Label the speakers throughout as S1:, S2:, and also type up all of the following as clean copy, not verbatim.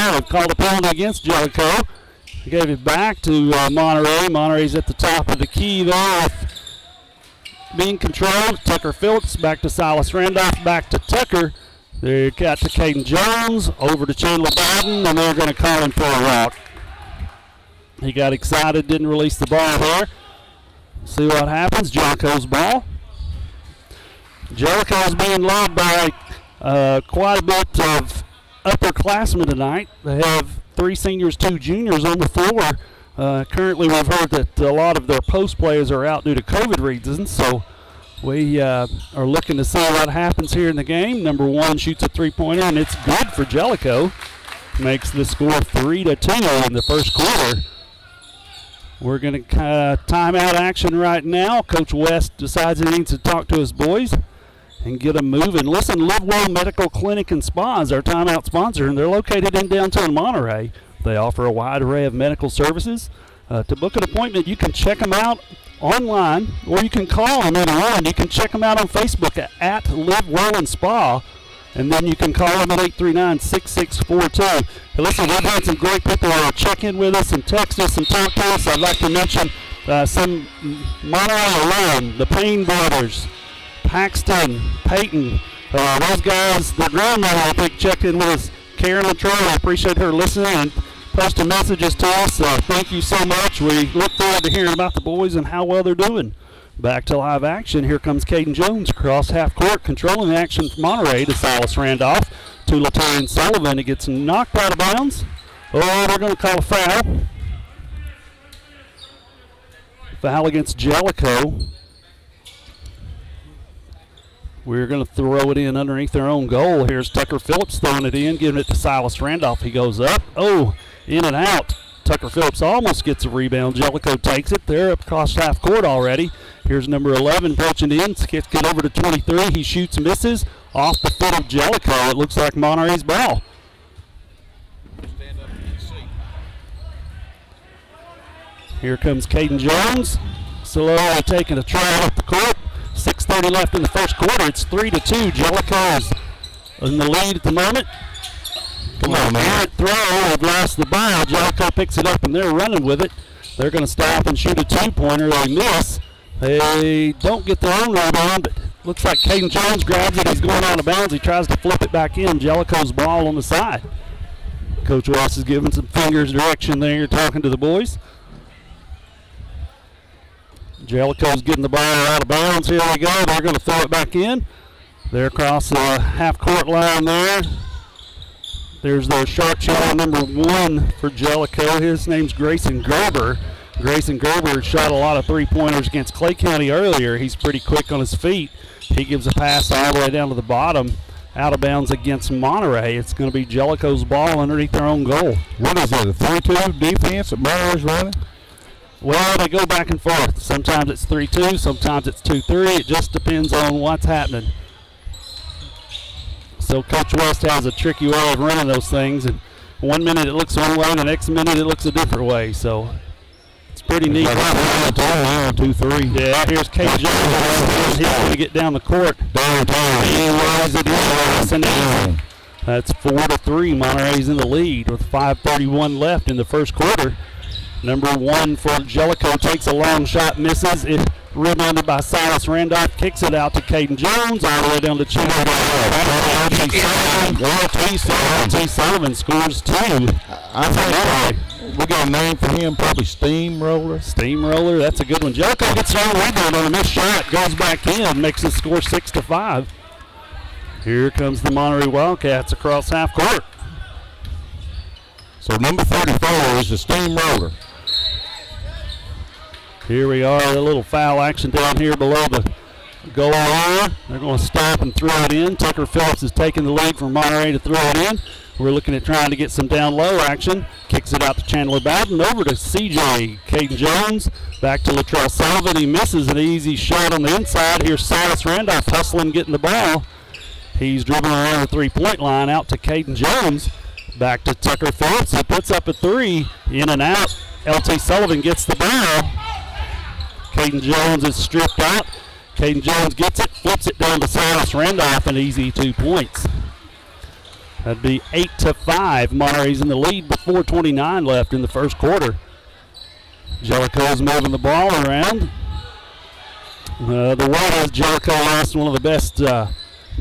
S1: foul. They've called a penalty against Jellico. He gave it back to Monterey. Monterey's at the top of the key there with being controlled. Tucker Phillips back to Silas Randolph, back to Tucker. They got to Caden Jones, over to Chandler Biden, and they're going to call him for a walk. He got excited, didn't release the ball there. See what happens. Jellico's ball. Jellico's being led by quite a bit of upperclassmen tonight. They have 3 seniors, 2 juniors on the floor. Currently, we've heard that a lot of their post players are out due to COVID reasons, so we are looking to see what happens here in the game. Number 1 shoots a three-pointer, and it's good for Jellico. Makes the score 3-2 in the first quarter. We're going to timeout action right now. Coach West decides he needs to talk to his boys and get them moving. Listen, Live Well Medical Clinic and Spa is our timeout sponsor, and they're located in downtown Monterey. They offer a wide array of medical services. To book an appointment, you can check them out online, or you can call them anyone. You can check them out on Facebook at Live Well and Spa, and then you can call them at 839-6642. Hey, listen, we've had some great people check in with us and text us and talk to us. I'd like to mention some Monterey alone, the Payne brothers, Paxton, Peyton, those guys, their grandmother, I think, checked in with us. Karen Latrell, I appreciate her listening and posting messages to us. Thank you so much. We look forward to hearing about the boys and how well they're doing. Back to live action. Here comes Caden Jones across half court, controlling the action from Monterey to Silas Randolph to Latarian Sullivan. It gets knocked out of bounds. Oh, they're going to call a foul. Foul against Jellico. We're going to throw it in underneath their own goal. Here's Tucker Phillips throwing it in, giving it to Silas Randolph. He goes up. Oh, in and out. Tucker Phillips almost gets a rebound. Jellico takes it. They're up across half court already. Here's number 11 approaching in. Gets over to 23. He shoots, misses. Off the foot of Jellico. It looks like Monterey's ball. Here comes Caden Jones. Slowly taking a try off the court. 6:30 left in the first quarter. It's 3-2. Jellico's in the lead at the moment. Come on, man. Throw. They've lost the ball. Jellico picks it up, and they're running with it. They're going to stop and shoot a two-pointer. They miss. They don't get their own rebound, but looks like Caden Jones grabs it. He's going out of bounds. He tries to flip it back in. Jellico's ball on the side. Coach Ross is giving some fingers direction there, talking to the boys. Jellico's getting the ball out of bounds. Here we go. They're going to throw it back in. They're across the half-court line there. There's their sharpshooter, number 1 for Jellico. His name's Grayson Gerber. Grayson Gerber shot a lot of three-pointers against Clay County earlier. He's pretty quick on his feet. He gives a pass all the way down to the bottom. Out of bounds against Monterey. It's going to be Jellico's ball underneath their own goal.
S2: What is that, a 3-2 defense that Monterey's running?
S1: Well, they go back and forth. Sometimes it's 3-2, sometimes it's 2-3. It just depends on what's happening. So Coach West has a tricky way of running those things. And 1 minute it looks one way, the next minute it looks a different way. So it's pretty neat.
S2: 2-3.
S1: Yeah, here's Kate Jones. He's going to get down the court. That's 4-3. Monterey's in the lead with 5:31 left in the first quarter. Number 1 for Jellico takes a long shot, misses. It rebounded by Silas Randolph, kicks it out to Caden Jones, all the way down to Chandler. L.T. Sullivan scores 2.
S2: I think we got a name for him, probably Steamroller.
S1: Steamroller, that's a good one. Jellico gets their own rebound on a missed shot, goes back in, makes the score 6-5. Here comes the Monterey Wildcats across half court.
S2: So number 34 is the Steamroller.
S1: Here we are, a little foul action down here below the goal line. They're going to stop and throw it in. Tucker Phillips is taking the lead from Monterey to throw it in. We're looking at trying to get some down low action. Kicks it out to Chandler Bowden, over to CJ. Caden Jones, back to Latrell Sullivan. He misses an easy shot on the inside. Here's Silas Randolph hustling, getting the ball. He's dribbling around the three-point line out to Caden Jones. Back to Tucker Phillips. He puts up a 3. In and out. L.T. Sullivan gets the ball. Caden Jones is stripped out. Caden Jones gets it, flips it down to Silas Randolph, an easy 2 points. That'd be 8-5. Monterey's in the lead with 4:29 left in the first quarter. Jellico's moving the ball around. The word is Jellico lost one of the best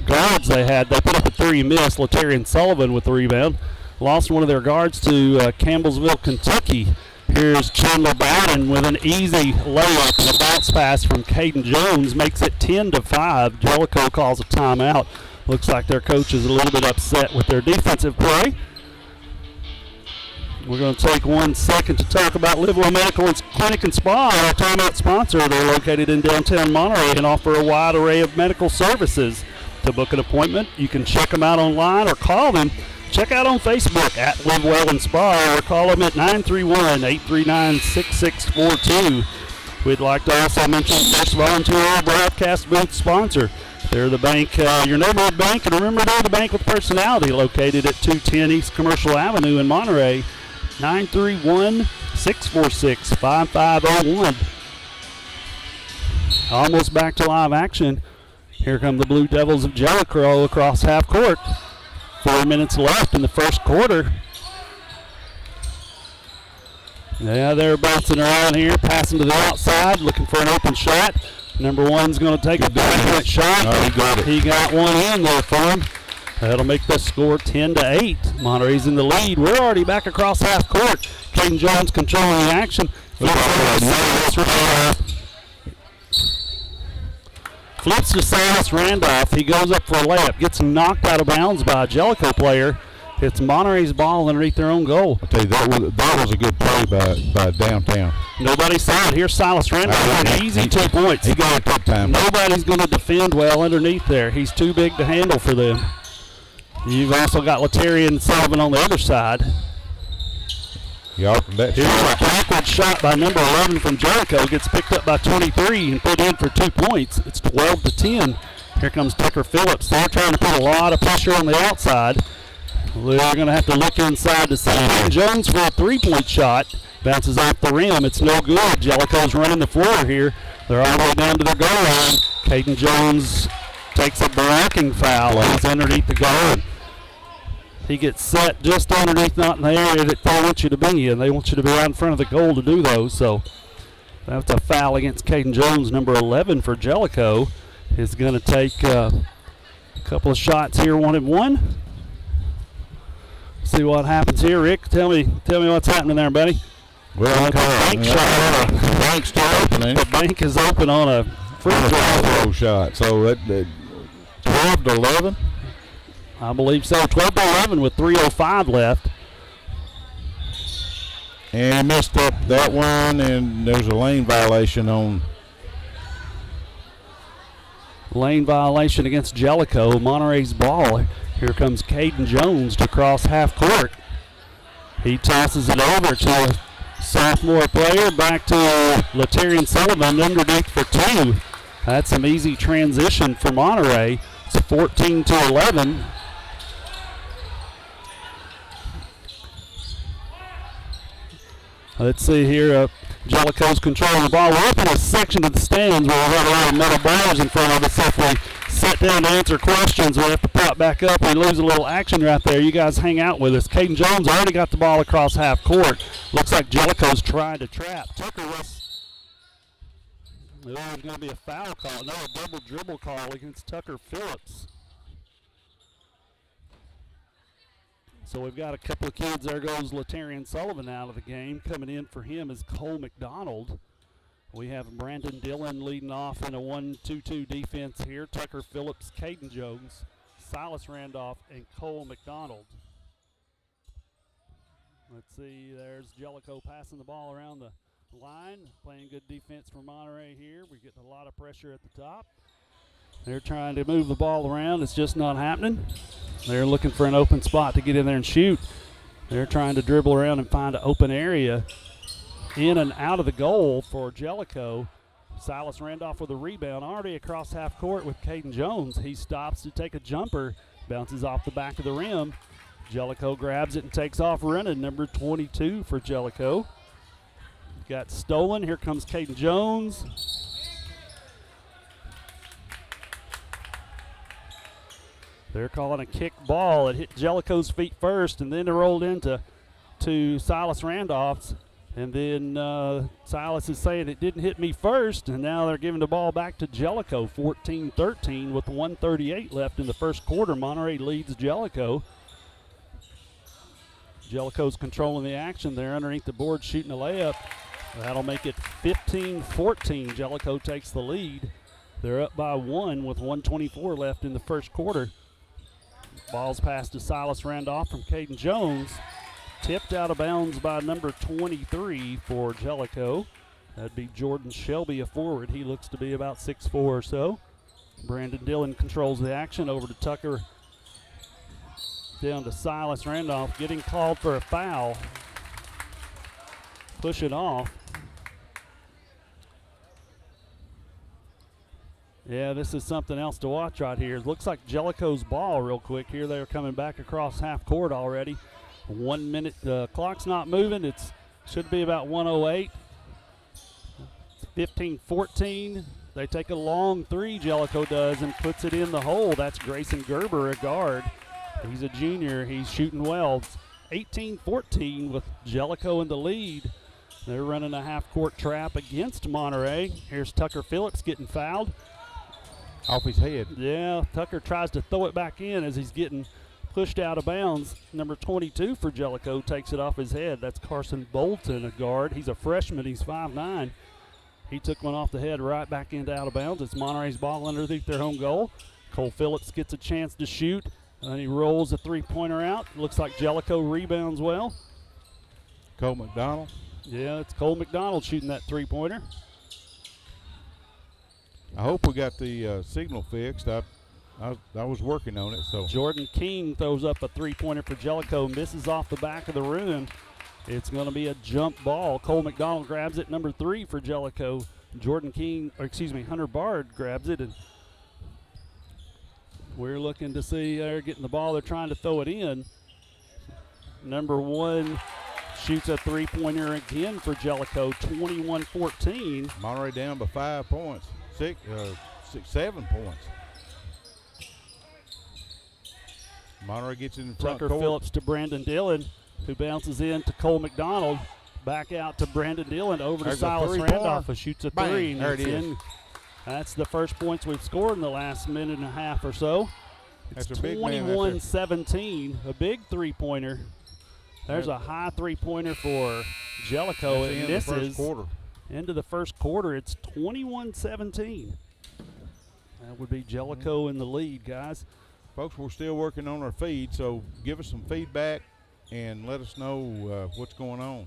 S1: guards they had. They put up a 3 miss. Latarian Sullivan with the rebound. Lost one of their guards to Campbellsville, Kentucky. Here's Chandler Bowden with an easy layup and a bounce pass from Caden Jones. Makes it 10-5. Jellico calls a timeout. Looks like their coach is a little bit upset with their defensive play. We're going to take 1 second to talk about Livewell Medical Clinic and Spa, our timeout sponsor. They're located in downtown Monterey and offer a wide array of medical services. To book an appointment, you can check them out online or call them. Check out on Facebook at Livewell and Spa or call them at 931-839-6642. We'd like to also mention First Volunteer Broadcast Booth sponsor. They're the bank, your neighborhood bank, and remember they're the bank with personality located at 210 East Commercial Avenue in Monterey. 931-646-5501. Almost back to live action. Here come the Blue Devils of Jellico across half court. 4 minutes left in the first quarter. Yeah, they're bouncing around here, passing to the outside, looking for an open shot. Number one's going to take a three-point shot.
S2: Oh, he got it.
S1: He got one in there for him. That'll make the score 10-8. Monterey's in the lead. We're already back across half court. Caden Jones controlling the action. Flips to Silas Randolph. He goes up for a layup. Gets knocked out of bounds by a Jellico player. It's Monterey's ball underneath their own goal.
S2: I tell you, that was a good play by downtown.
S1: Nobody saw it. Here's Silas Randolph. An easy 2 points.
S2: He got it that time.
S1: Nobody's going to defend well underneath there. He's too big to handle for them. You've also got Latarian Sullivan on the other side.
S2: Here's
S1: a backward shot by number 11 from Jellico. Gets picked up by 23 and put in for 2 points. It's 12-10. Here comes Tucker Phillips. They're trying to put a lot of pressure on the outside. They're going to have to look inside to see Jones for a 3-point shot. Bounces off the rim. It's no good. Jellico's running the floor here. They're all the way down to their goal line. Caden Jones takes a blocking foul. He's underneath the goal. He gets set just underneath, not in the area that they want you to be in. They want you to be right in front of the goal to do those. So that's a foul against Caden Jones. Number 11 for Jellico is going to take a couple of shots here, 1-1. See what happens here, Rick. Tell me what's happening there, buddy.
S2: Well,
S1: the bank shot.
S2: The bank's still open.
S1: The bank is open on a free throw
S2: shot. So that 12-11.
S1: I believe so. 12-11 with 3:05 left.
S2: And missed up that one, and there's a lane violation on.
S1: Lane violation against Jellico. Monterey's ball. Here comes Caden Jones to cross half court. He tosses it over to a sophomore player. Back to Latarian Sullivan underneath for 2. That's some easy transition for Monterey. It's 14-11. Let's see here. Jellico's controlling the ball. We're up in a section of the stands where we have a lot of metal bars in front of us. If we sit down to answer questions, we'll have to pop back up. We lose a little action right there. You guys hang out with us. Caden Jones already got the ball across half court. Looks like Jellico's trying to trap. Tucker was. There's going to be a foul call. No, a double dribble call against Tucker Phillips. So we've got a couple of kids. There goes Latarian Sullivan out of the game. Coming in for him is Cole McDonald. We have Brandon Dillon leading off in a 1-2-2 defense here. Tucker Phillips, Caden Jones, Silas Randolph, and Cole McDonald. Let's see, there's Jellico passing the ball around the line. Playing good defense for Monterey here. We're getting a lot of pressure at the top. They're trying to move the ball around. It's just not happening. They're looking for an open spot to get in there and shoot. They're trying to dribble around and find an open area in and out of the goal for Jellico. Silas Randolph with a rebound already across half court with Caden Jones. He stops to take a jumper, bounces off the back of the rim. Jellico grabs it and takes off running. Number 22 for Jellico. Got stolen. Here comes Caden Jones. They're calling a kick ball. It hit Jellico's feet first, and then it rolled into Silas Randolph's. And then Silas is saying it didn't hit me first, and now they're giving the ball back to Jellico, 14-13 with 1:38 left in the first quarter. Monterey leads Jellico. Jellico's controlling the action there underneath the board, shooting a layup. That'll make it 15-14. Jellico takes the lead. They're up by 1 with 1:24 left in the first quarter. Ball's passed to Silas Randolph from Caden Jones. Tipped out of bounds by number 23 for Jellico. That'd be Jordan Shelby, a forward. He looks to be about 6'4" or so. Brandon Dillon controls the action. Over to Tucker. Down to Silas Randolph, getting called for a foul. Push it off. Yeah, this is something else to watch right here. It looks like Jellico's ball real quick here. They're coming back across half court already. 1 minute, the clock's not moving. It should be about 1:08. 15-14. They take a long three, Jellico does, and puts it in the hole. That's Grayson Gerber, a guard. He's a junior. He's shooting well. 18-14 with Jellico in the lead. They're running a half-court trap against Monterey. Here's Tucker Phillips getting fouled.
S2: Off his head.
S1: Yeah, Tucker tries to throw it back in as he's getting pushed out of bounds. Number 22 for Jellico takes it off his head. That's Carson Bolton, a guard. He's a freshman. He's 5'9". He took one off the head right back into out of bounds. It's Monterey's ball underneath their home goal. Cole Phillips gets a chance to shoot, and he rolls a three-pointer out. Looks like Jellico rebounds well.
S2: Cole McDonald.
S1: Yeah, it's Cole McDonald shooting that three-pointer.
S2: I hope we got the signal fixed. I was working on it. So
S1: Jordan King throws up a three-pointer for Jellico, misses off the back of the rim. It's going to be a jump ball. Cole McDonald grabs it, number 3 for Jellico. Hunter Bard grabs it, and we're looking to see they're getting the ball. They're trying to throw it in. Number 1 shoots a three-pointer again for Jellico, 21-14.
S2: Monterey down by 5 points. 7 points. Monterey gets in the front
S1: Tucker
S2: court.
S1: Phillips to Brandon Dillon, who bounces in to Cole McDonald. Back out to Brandon Dillon, over to Silas Randolph, who shoots a three.
S2: There it is.
S1: That's the first points we've scored in the last minute and a half or so. It's 21-17, a big three-pointer. There's a high three-pointer for Jellico. It misses. Into the first quarter, it's 21-17. That would be Jellico in the lead, guys.
S2: Folks, we're still working on our feed, so give us some feedback and let us know what's going on.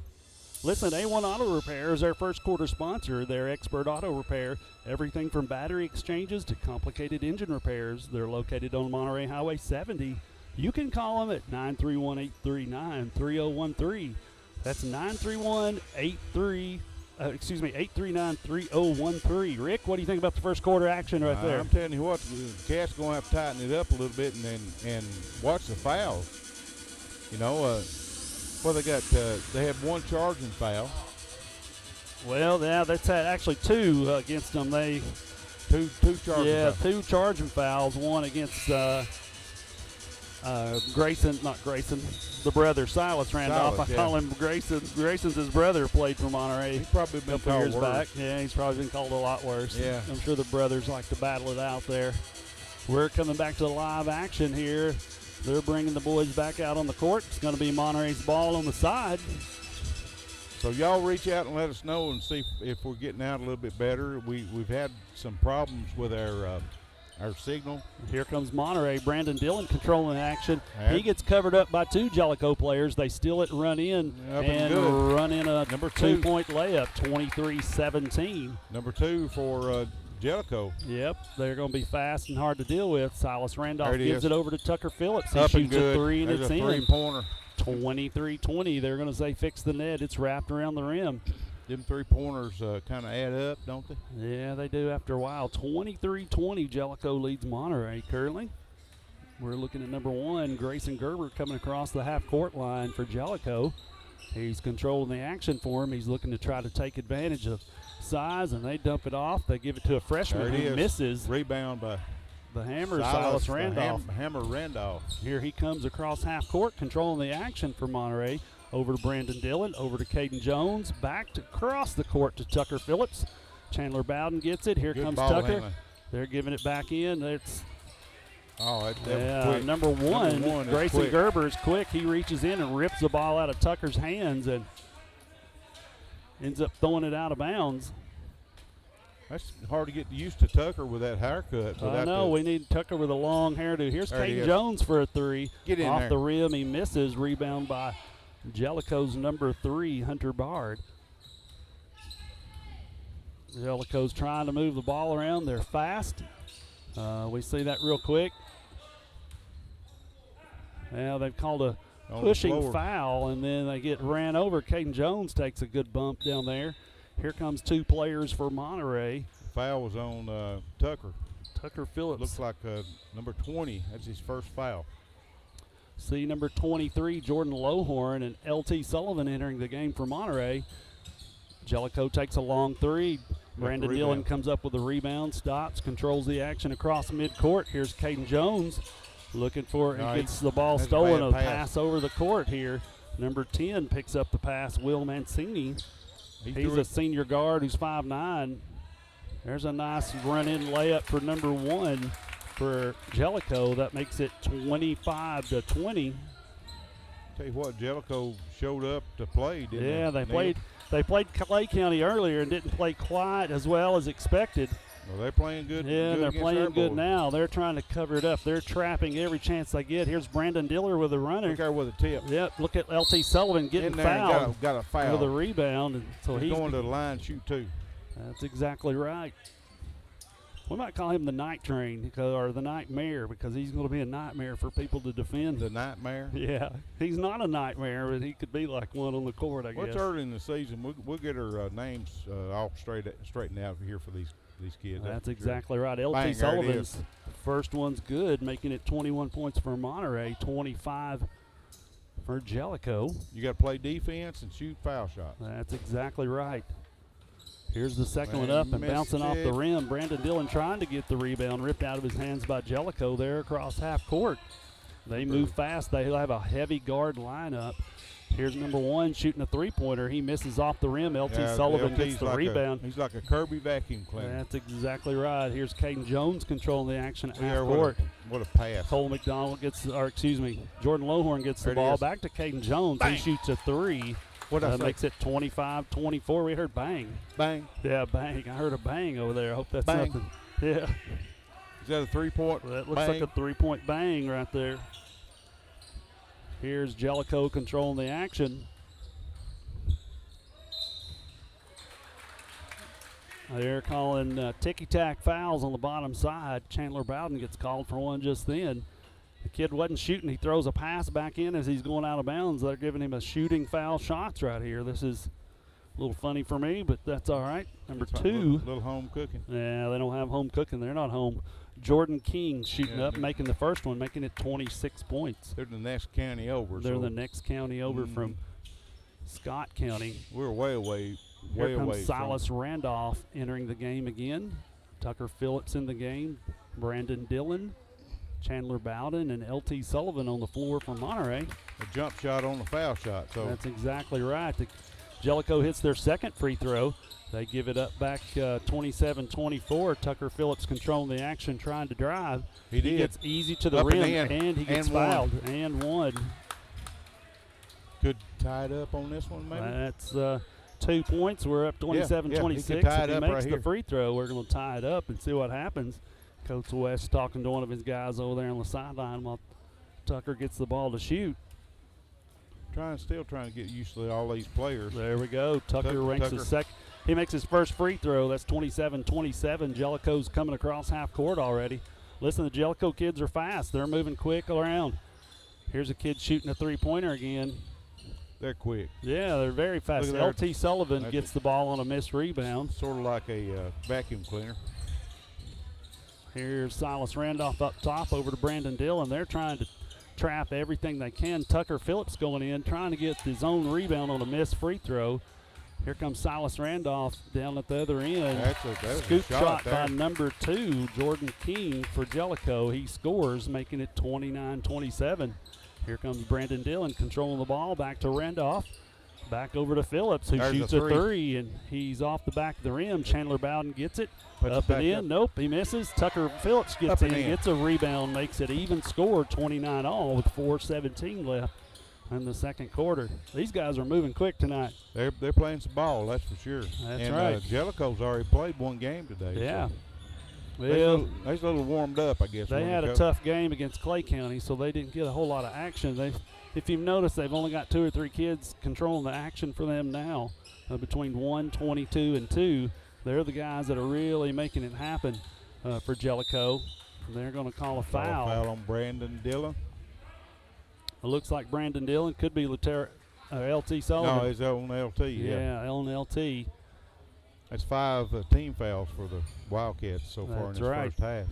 S1: Listen, A1 Auto Repair is our first quarter sponsor. They're expert auto repair. Everything from battery exchanges to complicated engine repairs. They're located on Monterey Highway 70. You can call them at 931-839-3013. That's 839-3013. Rick, what do you think about the first quarter action right there?
S2: I'm telling you what, the Cats going to have to tighten it up a little bit and watch the fouls. You know, they have one charging foul.
S1: Well, yeah, that's actually 2 against them.
S2: Two charging fouls.
S1: 2 charging fouls. One against the brother, Silas Randolph. I call him Grayson. Grayson's his brother, played for Monterey.
S2: He's probably been called
S1: years
S2: worse.
S1: back. Yeah, he's probably been called a lot worse.
S2: Yeah.
S1: I'm sure the brothers like to battle it out there. We're coming back to live action here. They're bringing the boys back out on the court. It's going to be Monterey's ball on the side.
S2: So y'all reach out and let us know and see if we're getting out a little bit better. We've had some problems with our signal.
S1: Here comes Monterey. Brandon Dillon controlling the action. He gets covered up by 2 Jellico players. They steal it, run in, run in a
S2: number
S1: 2-point layup, 23-17.
S2: Number 2 for Jellico.
S1: Yep, they're going to be fast and hard to deal with. Silas Randolph gives it over to Tucker Phillips. He shoots a 3 and it's in.
S2: 3-pointer.
S1: 23-20. They're going to say fix the net. It's wrapped around the rim.
S2: Them 3-pointers kind of add up, don't they?
S1: Yeah, they do after a while. 23-20, Jellico leads Monterey currently. We're looking at number 1, Grayson Gerber, coming across the half-court line for Jellico. He's controlling the action for him. He's looking to try to take advantage of size, and they dump it off. They give it to a freshman who misses.
S2: Rebound by
S1: The hammer, Silas
S2: the
S1: Randolph.
S2: Hammer Randolph.
S1: Here he comes across half court, controlling the action for Monterey. Over to Brandon Dillon, over to Caden Jones, back to cross the court to Tucker Phillips. Chandler Bowden gets it. Here
S2: Good
S1: comes
S2: ball
S1: Tucker.
S2: handling.
S1: They're giving it back in. It's
S2: that was quick.
S1: number one
S2: is
S1: Grayson
S2: quick.
S1: Gerber is quick. He reaches in and rips the ball out of Tucker's hands and ends up throwing it out of bounds.
S2: That's hard to get used to Tucker with that haircut.
S1: I know. We need Tucker with a long hairdo. Here's
S2: There he
S1: Caden
S2: is.
S1: Jones for a three.
S2: Get in
S1: Off
S2: there.
S1: the rim. He misses. Rebound by Jellico's number 3, Hunter Bard. Jellico's trying to move the ball around. They're fast. We see that real quick. Now they've called a
S2: On the
S1: pushing
S2: floor.
S1: foul, and then they get ran over. Caden Jones takes a good bump down there. Here comes 2 players for Monterey.
S2: Foul was on Tucker.
S1: Tucker Phillips.
S2: Looks like number 20. That's his first foul.
S1: See number 23, Jordan Lohorn, and LT Sullivan entering the game for Monterey. Jellico takes a long three. Brandon
S2: rebound.
S1: Dillon comes up with a rebound, stops, controls the action across midcourt. Here's Caden Jones looking for it and gets the ball
S2: that's a
S1: stolen.
S2: bad
S1: A
S2: pass.
S1: pass over the court here. Number 10 picks up the pass, Will Mancini. He's a senior guard who's 5'9". There's a nice run-in layup for number 1 for Jellico. That makes it 25-20.
S2: Tell you what, Jellico showed up to play, didn't
S1: Yeah,
S2: they?
S1: they played Clay County earlier and didn't play quite as well as expected.
S2: Well, they're playing good.
S1: Yeah,
S2: good
S1: they're
S2: against
S1: playing
S2: our
S1: good
S2: boys.
S1: now. They're trying to cover it up. They're trapping every chance they get. Here's Brandon Diller with a runner.
S2: Look there with a tip.
S1: Yep, look at LT Sullivan getting
S2: In there and
S1: fouled
S2: got a foul.
S1: with a rebound. And so
S2: He's
S1: he's
S2: going to the line, shoot 2.
S1: That's exactly right. We might call him the night train or the nightmare because he's going to be a nightmare for people to defend.
S2: The nightmare.
S1: Yeah, he's not a nightmare, but he could be like one on the court, I
S2: Well, it's
S1: guess.
S2: early in the season. We'll get our names all straightened out here for these kids.
S1: That's
S2: for
S1: exactly right. LT
S2: Bang, there it
S1: Sullivan's
S2: is.
S1: first one's good, making it 21 points for Monterey, 25 for Jellico.
S2: sure. You got to play defense and shoot foul shots.
S1: That's exactly right. Here's the second one
S2: Man,
S1: up and
S2: missed
S1: bouncing off the
S2: it.
S1: rim. Brandon Dillon trying to get the rebound, ripped out of his hands by Jellico there across half court. They move fast. They have a heavy guard lineup. Here's number 1 shooting a three-pointer. He misses off the rim. LT Sullivan
S2: LT's
S1: gets the
S2: like
S1: rebound.
S2: He's like a Kirby vacuum cleaner.
S1: That's exactly right. Here's Caden Jones controlling the action at half
S2: what
S1: court.
S2: what a pass.
S1: Cole McDonald Jordan Lohorn gets the
S2: There it
S1: ball
S2: is.
S1: back to Caden Jones.
S2: Bang.
S1: He shoots a 3.
S2: What I say?
S1: Makes it 25-24. We heard bang.
S2: Bang.
S1: Yeah, bang. I heard a bang over there. I hope that's
S2: Bang.
S1: nothing. Yeah.
S2: Is that a 3-point?
S1: Well, that looks
S2: bang?
S1: like a 3-point bang right there. Here's Jellico controlling the action. They're calling ticky-tack fouls on the bottom side. Chandler Bowden gets called for one just then. The kid wasn't shooting. He throws a pass back in as he's going out of bounds. They're giving him a shooting foul shots right here. This is a little funny for me, but that's all right. Number
S2: It's
S1: 2.
S2: Little home cooking.
S1: Yeah, they don't have home cooking. They're not home. Jordan King shooting up, making the first one, making it 26 points.
S2: They're the next county over.
S1: They're
S2: so
S1: the next county over from Scott County.
S2: We're way away
S1: Here
S2: from
S1: comes Silas Randolph entering the game again. Tucker Phillips in the game. Brandon Dillon, Chandler Bowden, and LT Sullivan on the floor for Monterey.
S2: a jump shot on the foul shot. So
S1: That's exactly right. Jellico hits their second free throw. They give it up back 27-24. Tucker Phillips controlling the action, trying to drive.
S2: He did.
S1: Gets easy to the
S2: Up and
S1: rim,
S2: in.
S1: and he gets
S2: And one.
S1: fouled. And one.
S2: could tie it up on this one, maybe.
S1: That's 2 points. We're up 27-26.
S2: he could tie
S1: If
S2: it
S1: he
S2: up
S1: makes
S2: right
S1: the
S2: here.
S1: free throw, we're going to tie it up and see what happens. Coach West talking to one of his guys over there on the sideline while Tucker gets the ball to shoot.
S2: Still trying to get used to all these players.
S1: There we go. Tucker ranks his second. He makes his first free throw. That's 27-27. Jellico's coming across half court already. Listen, the Jellico kids are fast. They're moving quick around. Here's a kid shooting a three-pointer again.
S2: They're quick.
S1: Yeah, they're very fast.
S2: Look at that.
S1: LT Sullivan gets the ball on a missed rebound.
S2: Sort of like a vacuum cleaner.
S1: Here's Silas Randolph up top over to Brandon Dillon. They're trying to trap everything they can. Tucker Phillips going in, trying to get his own rebound on a missed free throw. Here comes Silas Randolph down at the other end.
S2: That's a
S1: Scoop
S2: shot
S1: by
S2: there.
S1: number 2, Jordan King for Jellico. He scores, making it 29-27. Here comes Brandon Dillon controlling the ball. Back to Randolph. Back over to Phillips, who
S2: There's
S1: shoots a three, and he's off the back of the rim. Chandler Bowden gets it.
S2: Puts
S1: Up
S2: it
S1: and
S2: back
S1: in.
S2: up.
S1: Nope, he misses. Tucker Phillips gets
S2: Up and
S1: in,
S2: in.
S1: gets a rebound, makes it even score, 29-all with 4:17 left in the second quarter. These guys are moving quick tonight.
S2: They're playing some ball, that's for sure.
S1: That's
S2: and
S1: right.
S2: Jellico's already played one game today.
S1: Yeah.
S2: So
S1: Well,
S2: they're a little warmed up, I guess.
S1: they had a tough game against Clay County, so they didn't get a whole lot of action. If you've noticed, they've only got 2 or 3 kids controlling the action for them now, between 1, 22, and 2. They're the guys that are really making it happen for Jellico. They're going to call a foul.
S2: Foul on Brandon Dillon.
S1: It looks like Brandon Dillon could be LT Sullivan.
S2: No, he's on LT.
S1: Yeah, on LT.
S2: That's 5 team fouls for the Wildcats so far in
S1: That's
S2: this
S1: right.
S2: first half.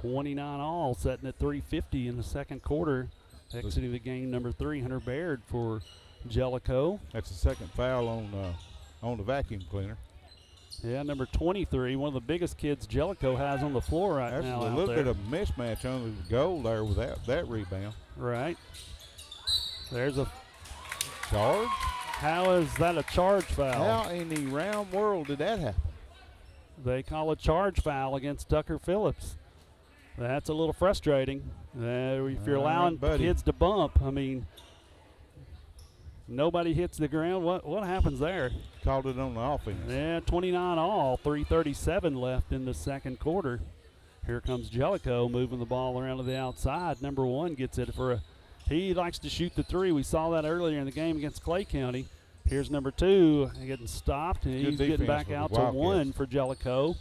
S1: 29-all, setting at 3:50 in the second quarter. Exiting the game, number 3, Hunter Baird for Jellico.
S2: That's the second foul on the vacuum cleaner.
S1: Yeah, number 23, one of the biggest kids Jellico has on the floor right
S2: That's
S1: now.
S2: a
S1: out
S2: little
S1: there.
S2: bit of mismatch under the goal there with that rebound.
S1: Right. There's a.
S2: Charge?
S1: How is that a charge foul?
S2: How in the round world did that happen?
S1: They call a charge foul against Tucker Phillips. That's a little frustrating. If you're allowing kids to bump, I mean, nobody hits the ground. What happens there?
S2: Called it on the offense.
S1: Yeah, 29-all, 3:37 left in the second quarter. Here comes Jellico moving the ball around to the outside. Number 1 gets it for a. He likes to shoot the 3. We saw that earlier in the game against Clay County. Here's number 2 getting stopped, and he's getting back out to 1 for Jellico.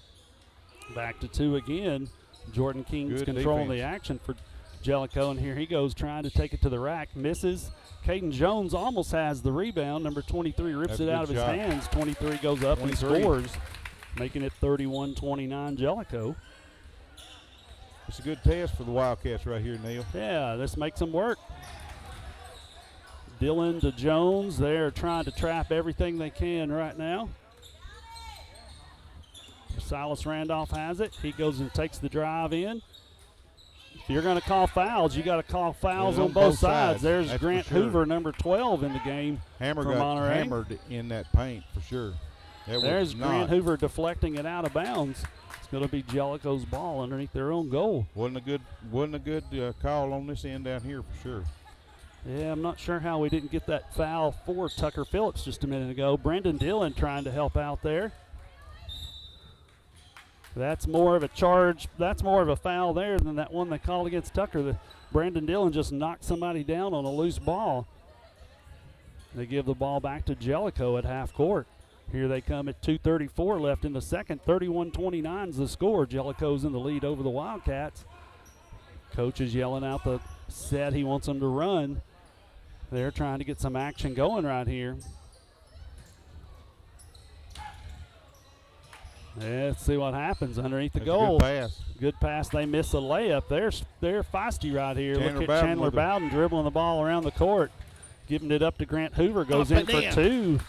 S1: Back to 2 again. Jordan King's controlling the action for Jellico, and here he goes trying to take it to the rack. Misses. Caden Jones almost has the rebound. Number 23 rips it out of his hands. 23 goes up and scores, making it 31-29 Jellico.
S2: It's a good test for the Wildcats right here, Neil.
S1: Yeah, this makes them work. Dillon to Jones. They're trying to trap everything they can right now. Silas Randolph has it. He goes and takes the drive in. If you're going to call fouls, you got to call fouls on both sides. There's
S2: That's
S1: Grant Hoover, number 12 in the game
S2: Hammer
S1: for
S2: got
S1: Monterey.
S2: hammered in that paint for sure.
S1: There's Grant Hoover deflecting it out of bounds. It's going to be Jellico's ball underneath their own goal.
S2: Wasn't a good call on this end down here for sure.
S1: Yeah, I'm not sure how we didn't get that foul for Tucker Phillips just a minute ago. Brendan Dillon trying to help out there. That's more of a charge. That's more of a foul there than that one they called against Tucker. Brandon Dillon just knocked somebody down on a loose ball. They give the ball back to Jellico at half court. Here they come at 2:34 left in the second. 31-29 is the score. Jellico's in the lead over the Wildcats. Coach is yelling out the set he wants them to run. They're trying to get some action going right here. Yeah, let's see what happens underneath the goal. Good pass. They miss a layup. They're feisty right here. Look at Chandler Bowden dribbling the ball around the court, giving it up to Grant Hoover. Goes in for 2.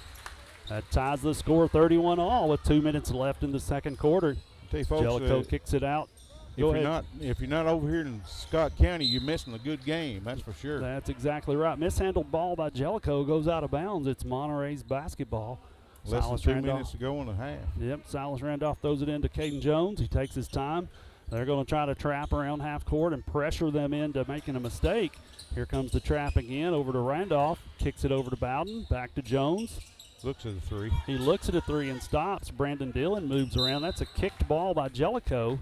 S1: That ties the score 31-all with 2 minutes left in the second quarter. Jellico kicks it out.
S2: If you're not over here in Scott County, you're missing a good game. That's for sure.
S1: That's exactly right. Mishandled ball by Jellico goes out of bounds. It's Monterey's basketball.
S2: Less than 2 minutes to go in the half.
S1: Yep, Silas Randolph throws it into Caden Jones. He takes his time. They're going to try to trap around half court and pressure them into making a mistake. Here comes the trap again over to Randolph. Kicks it over to Bowden. Back to Jones.
S2: Looks at the 3.
S1: He looks at a 3 and stops. Brandon Dillon moves around. That's a kicked ball by Jellico.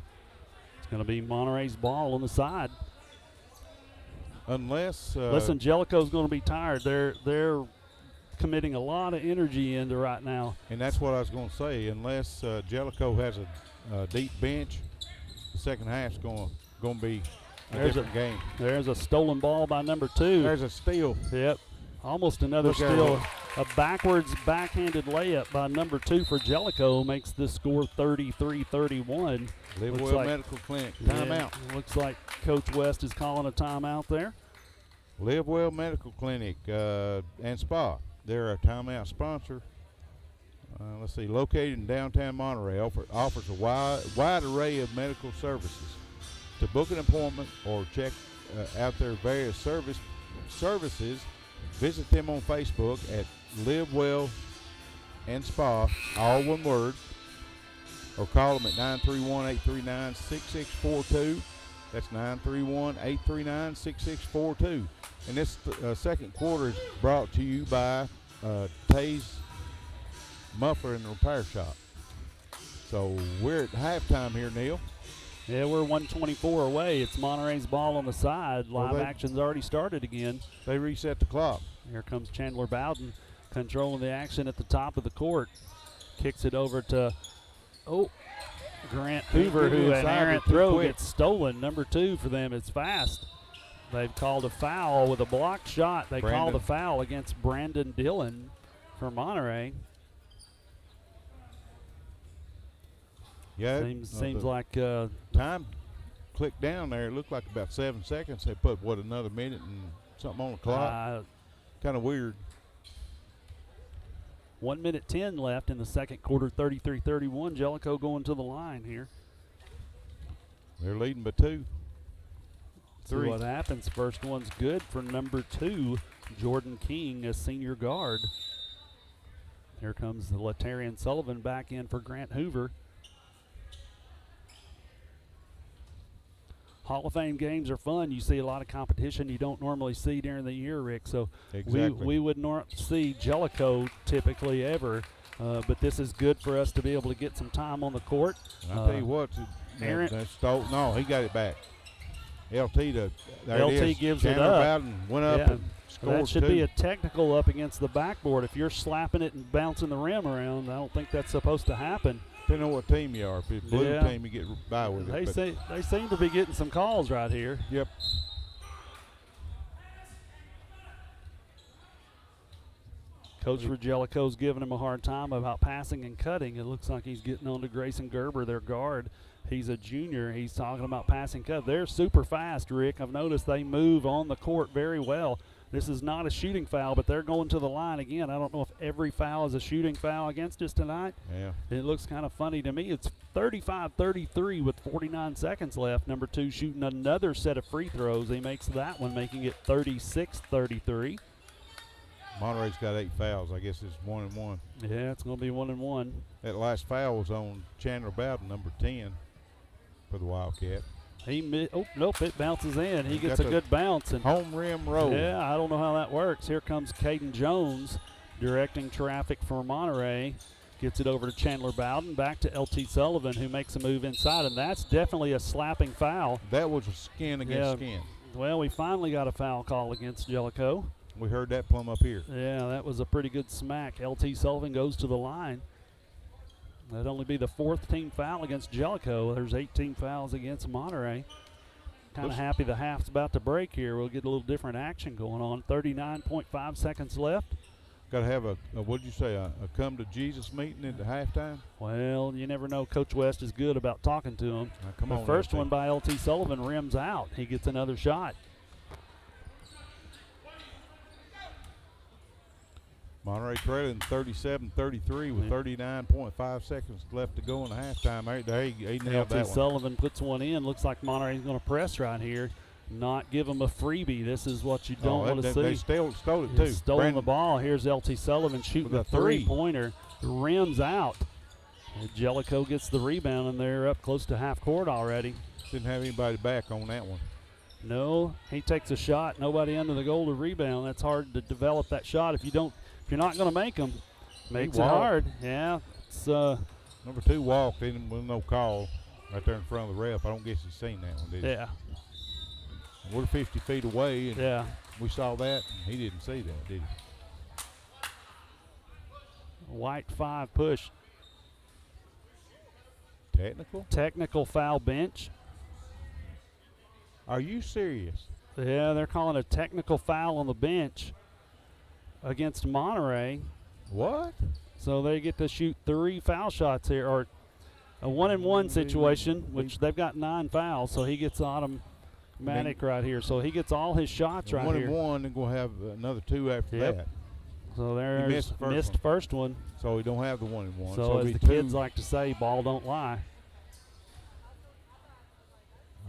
S1: It's going to be Monterey's ball on the side.
S2: Unless
S1: listen, Jellico's going to be tired. They're committing a lot of energy into right now.
S2: And that's what I was going to say. Unless Jellico has a deep bench, the second half's going to be a different game.
S1: There's a stolen ball by number 2.
S2: There's a steal.
S1: Yep, almost another steal. A backwards backhanded layup by number 2 for Jellico makes this score 33-31.
S2: Live Well Medical Clinic. Timeout.
S1: Yeah, looks like Coach West is calling a timeout there.
S2: Live Well Medical Clinic and Spa. They're a timeout sponsor. let's see, located in downtown Monterey, offers a wide array of medical services. To book an appointment or check out their various services, visit them on Facebook at Live Well and Spa, all one word, or call them at 931-839-6642. That's 931-839-6642. And this second quarter is brought to you by Tay's Muffler and Repair Shop. So we're at halftime here, Neil.
S1: Yeah, we're 124 away. It's Monterey's ball on the side. Live action's already started again.
S2: They reset the clock.
S1: Here comes Chandler Bowden controlling the action at the top of the court. Kicks it over to, Grant Hoover, who an errant throw gets stolen. Number 2 for them. It's fast. They've called a foul with a blocked shot. They called a foul against Brandon Dillon for Monterey.
S2: Yeah,
S1: seems like
S2: time clicked down there. It looked like about 7 seconds. They put another minute and something on the clock. Kind of weird.
S1: 1 minute 10 left in the second quarter. 33-31. Jellico going to the line here.
S2: They're leading by 2.
S1: See what happens. First one's good for number 2, Jordan King, a senior guard. Here comes the Latarian Sullivan back in for Grant Hoover. Hall of Fame games are fun. You see a lot of competition you don't normally see during the year, Rick. So we would not see Jellico typically ever, but this is good for us to be able to get some time on the court.
S2: I'll tell you what, he got it back. LT
S1: gives it up.
S2: Went up and scored.
S1: That should be a technical up against the backboard. If you're slapping it and bouncing the rim around, I don't think that's supposed to happen.
S2: Depending on what team you are. If it's blue team, you get by with it.
S1: They seem to be getting some calls right here.
S2: Yep.
S1: Coach for Jellico's giving him a hard time about passing and cutting. It looks like he's getting on to Grayson Gerber, their guard. He's a junior. He's talking about passing cut. They're super fast, Rick. I've noticed they move on the court very well. This is not a shooting foul, but they're going to the line again. I don't know if every foul is a shooting foul against us tonight.
S2: Yeah.
S1: It looks kind of funny to me. It's 35-33 with 49 seconds left. Number 2 shooting another set of free throws. He makes that one, making it 36-33.
S2: Monterey's got 8 fouls. I guess it's 1-1.
S1: Yeah, it's going to be 1-1.
S2: That last foul was on Chandler Bowden, number 10, for the Wildcat.
S1: It bounces in. He gets a good bounce. And
S2: home rim roll.
S1: Yeah, I don't know how that works. Here comes Caden Jones directing traffic for Monterey. Gets it over to Chandler Bowden, back to LT Sullivan, who makes a move inside, and that's definitely a slapping foul.
S2: That was a skin against skin.
S1: Well, we finally got a foul call against Jellico.
S2: We heard that plumb up here.
S1: Yeah, that was a pretty good smack. LT Sullivan goes to the line. That'd only be the 4th team foul against Jellico. There's 18 fouls against Monterey. Kind of happy the half's about to break here. We'll get a little different action going on. 39.5 seconds left.
S2: Got to have a what'd you say, a come to Jesus meeting at the halftime?
S1: Well, you never know. Coach West is good about talking to him.
S2: The
S1: first one by LT Sullivan rims out. He gets another shot.
S2: Monterey trailing 37-33 with 39.5 seconds left to go in the halftime. He nailed that one.
S1: Sullivan puts one in. Looks like Monterey's going to press right here. Not give them a freebie. This is what you don't want to see.
S2: They stole it too.
S1: Stolen the ball. Here's LT Sullivan shooting a three-pointer. Rims out. And Jellico gets the rebound, and they're up close to half court already.
S2: Didn't have anybody back on that one.
S1: No, he takes a shot. Nobody under the goal to rebound. That's hard to develop that shot if you're not going to make them. Makes it hard. Yeah. It's
S2: number 2 walked in with no call right there in front of the ref. I don't guess he's seen that one, did he?
S1: Yeah.
S2: We're 50 feet away, and
S1: yeah,
S2: we saw that, and he didn't see that, did he?
S1: White 5 push.
S2: Technical?
S1: Technical foul bench.
S2: Are you serious?
S1: Yeah, they're calling a technical foul on the bench against Monterey.
S2: What?
S1: So they get to shoot 3 foul shots here, or a 1-and-1 situation, which they've got 9 fouls, so he gets automatic right here. So he gets all his shots right here.
S2: 1-and-1, and going to have another 2 after that.
S1: So there's
S2: missed
S1: first one.
S2: So we don't have the 1-and-1.
S1: So as the kids like to say, ball don't lie.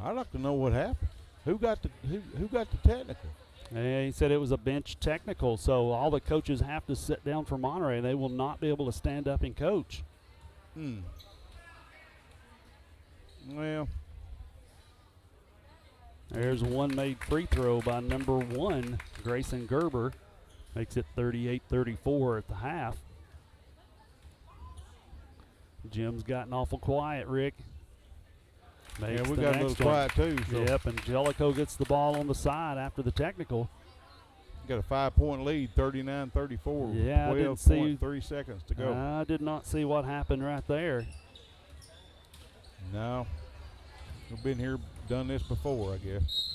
S2: I'd like to know what happened. Who got the technical?
S1: He said it was a bench technical, so all the coaches have to sit down for Monterey. They will not be able to stand up and coach.
S2: Well,
S1: there's one made free throw by number 1, Grayson Gerber. Makes it 38-34 at the half. Jim's gotten awful quiet, Rick.
S2: Yeah, we got a little quiet too. So.
S1: Yep, and Jellico gets the ball on the side after the technical.
S2: Got a 5-point lead, 39-34.
S1: Yeah, I didn't see
S2: 3 seconds to go.
S1: I did not see what happened right there.
S2: No, we've been here, done this before, I guess.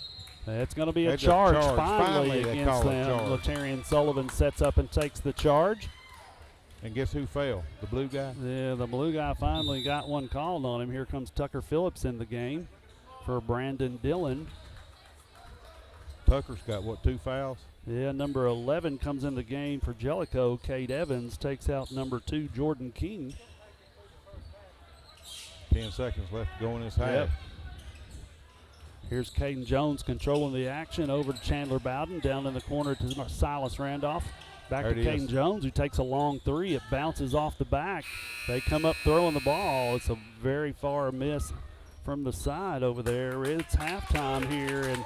S1: It's going to be a
S2: That's
S1: charge,
S2: a charge.
S1: finally
S2: they
S1: against
S2: call it
S1: them.
S2: charge.
S1: Latarian Sullivan sets up and takes the charge.
S2: And guess who fell? The blue guy?
S1: Yeah, the blue guy finally got one called on him. Here comes Tucker Phillips in the game for Brandon Dillon.
S2: Tucker's got, what, 2 fouls?
S1: Yeah, number 11 comes in the game for Jellico. Cade Evans takes out number 2, Jordan King.
S2: 10 seconds left to go in this half.
S1: Yep. Here's Caden Jones controlling the action over to Chandler Bowden. Down in the corner to Silas Randolph. Back to Caden Jones, who takes a long 3. It bounces off the back. They come up throwing the ball. It's a very far miss from the side over there. It's halftime here in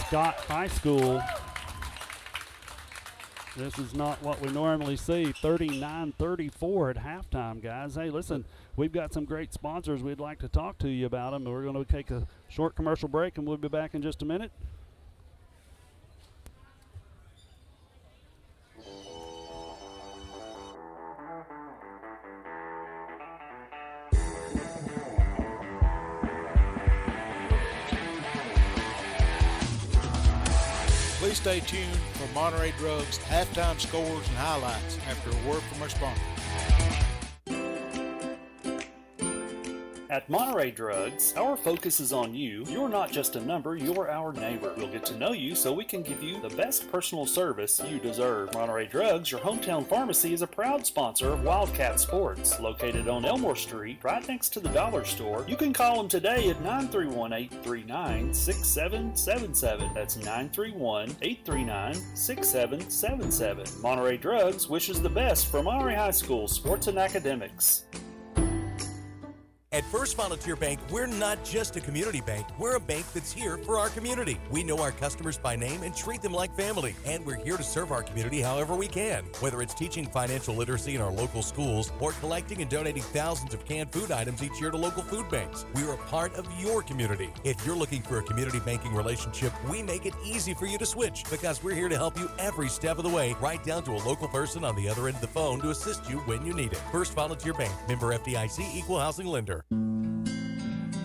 S1: Scott High School. This is not what we normally see. 39-34 at halftime, guys. Hey, listen, we've got some great sponsors. We'd like to talk to you about them. We're going to take a short commercial break, and we'll be back in just a minute.
S3: Please stay tuned for Monterey Drugs halftime scores and highlights after a word from our sponsor.
S4: At Monterey Drugs, our focus is on you. You're not just a number, you're our neighbor. We'll get to know you so we can give you the best personal service you deserve. Monterey Drugs, your hometown pharmacy, is a proud sponsor of Wildcat Sports. Located on Elmore Street, right next to the dollar store. You can call them today at 931-839-6777. That's 931-839-6777. Monterey Drugs wishes the best for Monterey High School sports and academics.
S5: At First Volunteer Bank, we're not just a community bank. We're a bank that's here for our community. We know our customers by name and treat them like family. And we're here to serve our community however we can. Whether it's teaching financial literacy in our local schools or collecting and donating thousands of canned food items each year to local food banks, we're a part of your community. If you're looking for a community banking relationship, we make it easy for you to switch because we're here to help you every step of the way, right down to a local person on the other end of the phone to assist you when you need it. First Volunteer Bank, member FDIC, equal housing lender.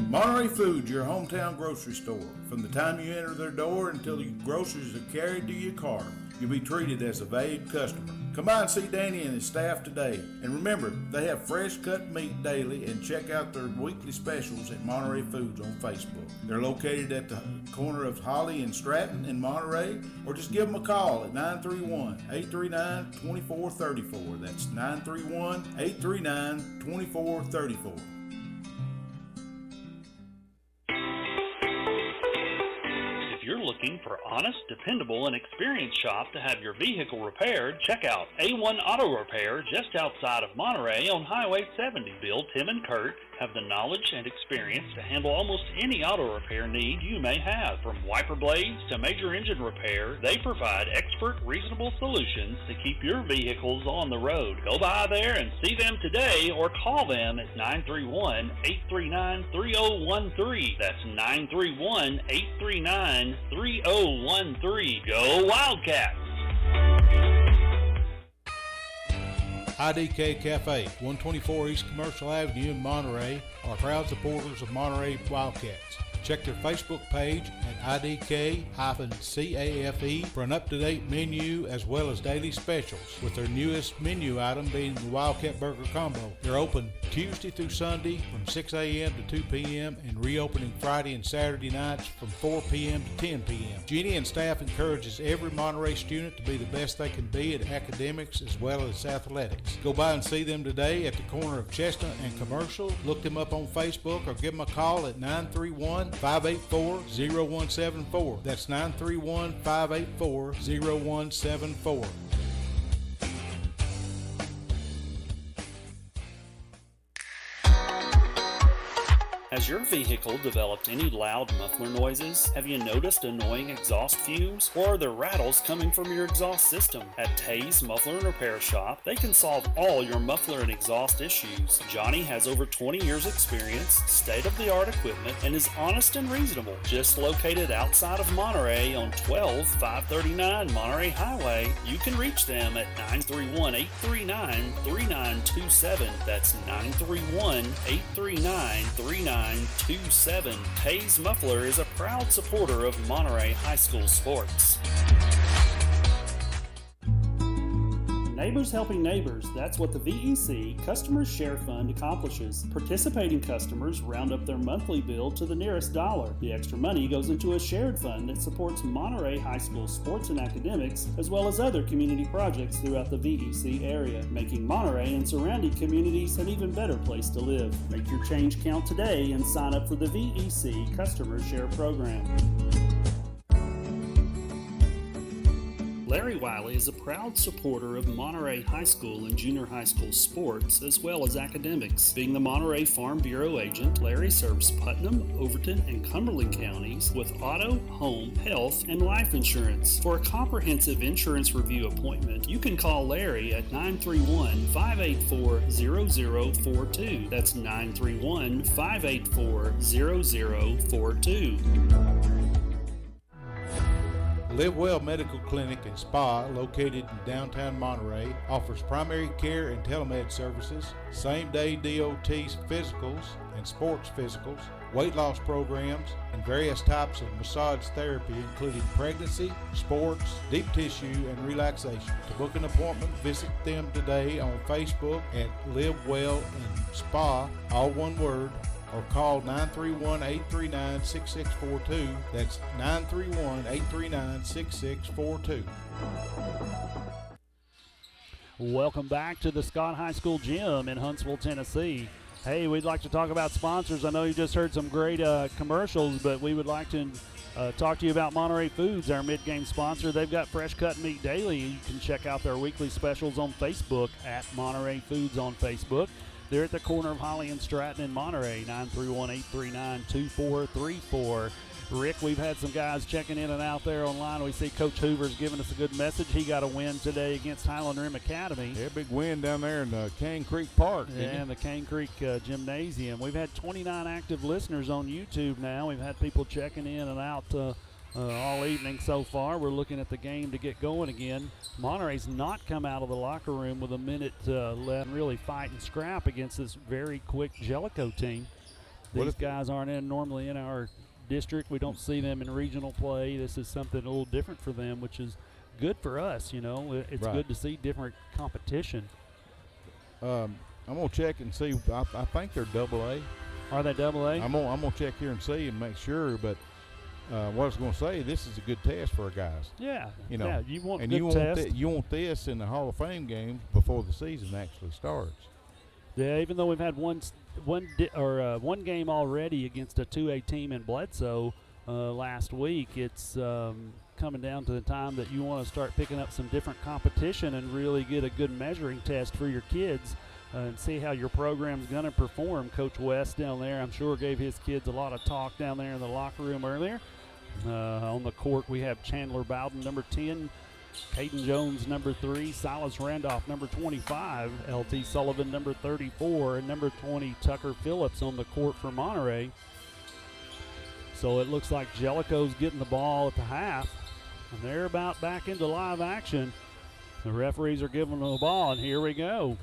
S6: Monterey Foods, your hometown grocery store. From the time you enter their door until your groceries are carried to your car, you'll be treated as a valued customer. Come by and see Danny and his staff today. And remember, they have fresh cut meat daily, and check out their weekly specials at Monterey Foods on Facebook. They're located at the corner of Holly and Stratton in Monterey, or just give them a call at 931-839-2434. That's 931-839-2434.
S4: If you're looking for honest, dependable, and experienced shop to have your vehicle repaired, check out A1 Auto Repair just outside of Monterey on Highway 70. Bill, Tim, and Kurt have the knowledge and experience to handle almost any auto repair need you may have. From wiper blades to major engine repair, they provide expert, reasonable solutions to keep your vehicles on the road. Go by there and see them today or call them at 931-839-3013. That's 931-839-3013. Go Wildcats!
S3: IDK Cafe, 124 East Commercial Avenue in Monterey, are proud supporters of Monterey Wildcats. Check their Facebook page at IDK-CAFE for an up-to-date menu as well as daily specials, with their newest menu item being the Wildcat Burger Combo. They're open Tuesday through Sunday from 6 a.m. to 2 p.m. and reopening Friday and Saturday nights from 4 p.m. to 10 p.m. Jeannie and staff encourages every Monterey student to be the best they can be at academics as well as athletics. Go by and see them today at the corner of Chestnut and Commercial. Look them up on Facebook or give them a call at 931-584-0174. That's 931-584-0174.
S4: Has your vehicle developed any loud muffler noises? Have you noticed annoying exhaust fumes? Or are there rattles coming from your exhaust system? At Tay's Muffler and Repair Shop, they can solve all your muffler and exhaust issues. Johnny has over 20 years experience, state-of-the-art equipment, and is honest and reasonable. Just located outside of Monterey on 12539 Monterey Highway, you can reach them at 931-839-3927. That's 931-839-3927. Tays Muffler is a proud supporter of Monterey High School sports. Neighbors helping neighbors, that's what the VEC Customers Share Fund accomplishes. Participating customers round up their monthly bill to the nearest dollar. The extra money goes into a shared fund that supports Monterey High School sports and academics, as well as other community projects throughout the VEC area, making Monterey and surrounding communities an even better place to live. Make your change count today and sign up for the VEC Customers Share Program. Larry Wiley is a proud supporter of Monterey High School and junior high school sports, as well as academics. Being the Monterey Farm Bureau agent, Larry serves Putnam, Overton, and Cumberland counties with auto, home, health, and life insurance. For a comprehensive insurance review appointment, you can call Larry at 931-584-0042. That's 931-584-0042.
S2: Live Well Medical Clinic and Spa, located in downtown Monterey, offers primary care and telemed services, same-day DOT physicals and sports physicals, weight loss programs, and various types of massage therapy, including pregnancy, sports, deep tissue, and relaxation. To book an appointment, visit them today on Facebook at Live Well and Spa, all one word, or call 931-839-6642. That's 931-839-6642.
S1: Welcome back to the Scott High School Gym in Huntsville, Tennessee. Hey, we'd like to talk about sponsors. I know you just heard some great commercials, but we would like to talk to you about Monterey Foods, our mid-game sponsor. They've got fresh cut meat daily. You can check out their weekly specials on Facebook at Monterey Foods on Facebook. They're at the corner of Holly and Stratton in Monterey, 931-839-2434. Rick, we've had some guys checking in and out there online. We see Coach Hoover's giving us a good message. He got a win today against Highland Rim Academy.
S2: Yeah, big win down there in Cane Creek Park.
S1: Yeah, in the Cane Creek Gymnasium. We've had 29 active listeners on YouTube now. We've had people checking in and out all evening so far. We're looking at the game to get going again. Monterey's not come out of the locker room with a minute left, really fight and scrap against this very quick Jellico team. These guys aren't normally in our district. We don't see them in regional play. This is something a little different for them, which is good for us. You know, it's good to see different competition.
S2: I'm gonna check and see. I think they're AA.
S1: Are they AA?
S2: I'm gonna check here and see and make sure, but. What I was going to say, this is a good test for our guys.
S1: Yeah,
S2: you know,
S1: yeah, you want
S2: and
S1: good test.
S2: You want this in the Hall of Fame game before the season actually starts.
S1: Yeah, even though we've had one game already against a 2A team in Bledsoe last week, it's coming down to the time that you want to start picking up some different competition and really get a good measuring test for your kids. And see how your program's going to perform. Coach West down there, I'm sure, gave his kids a lot of talk down there in the locker room earlier. On the court, we have Chandler Bowden, number 10, Caden Jones, number 3, Silas Randolph, number 25, LT Sullivan, number 34, and number 20, Tucker Phillips on the court for Monterey. So it looks like Jellico's getting the ball at the half, and they're about back into live action. The referees are giving them the ball, and here we go.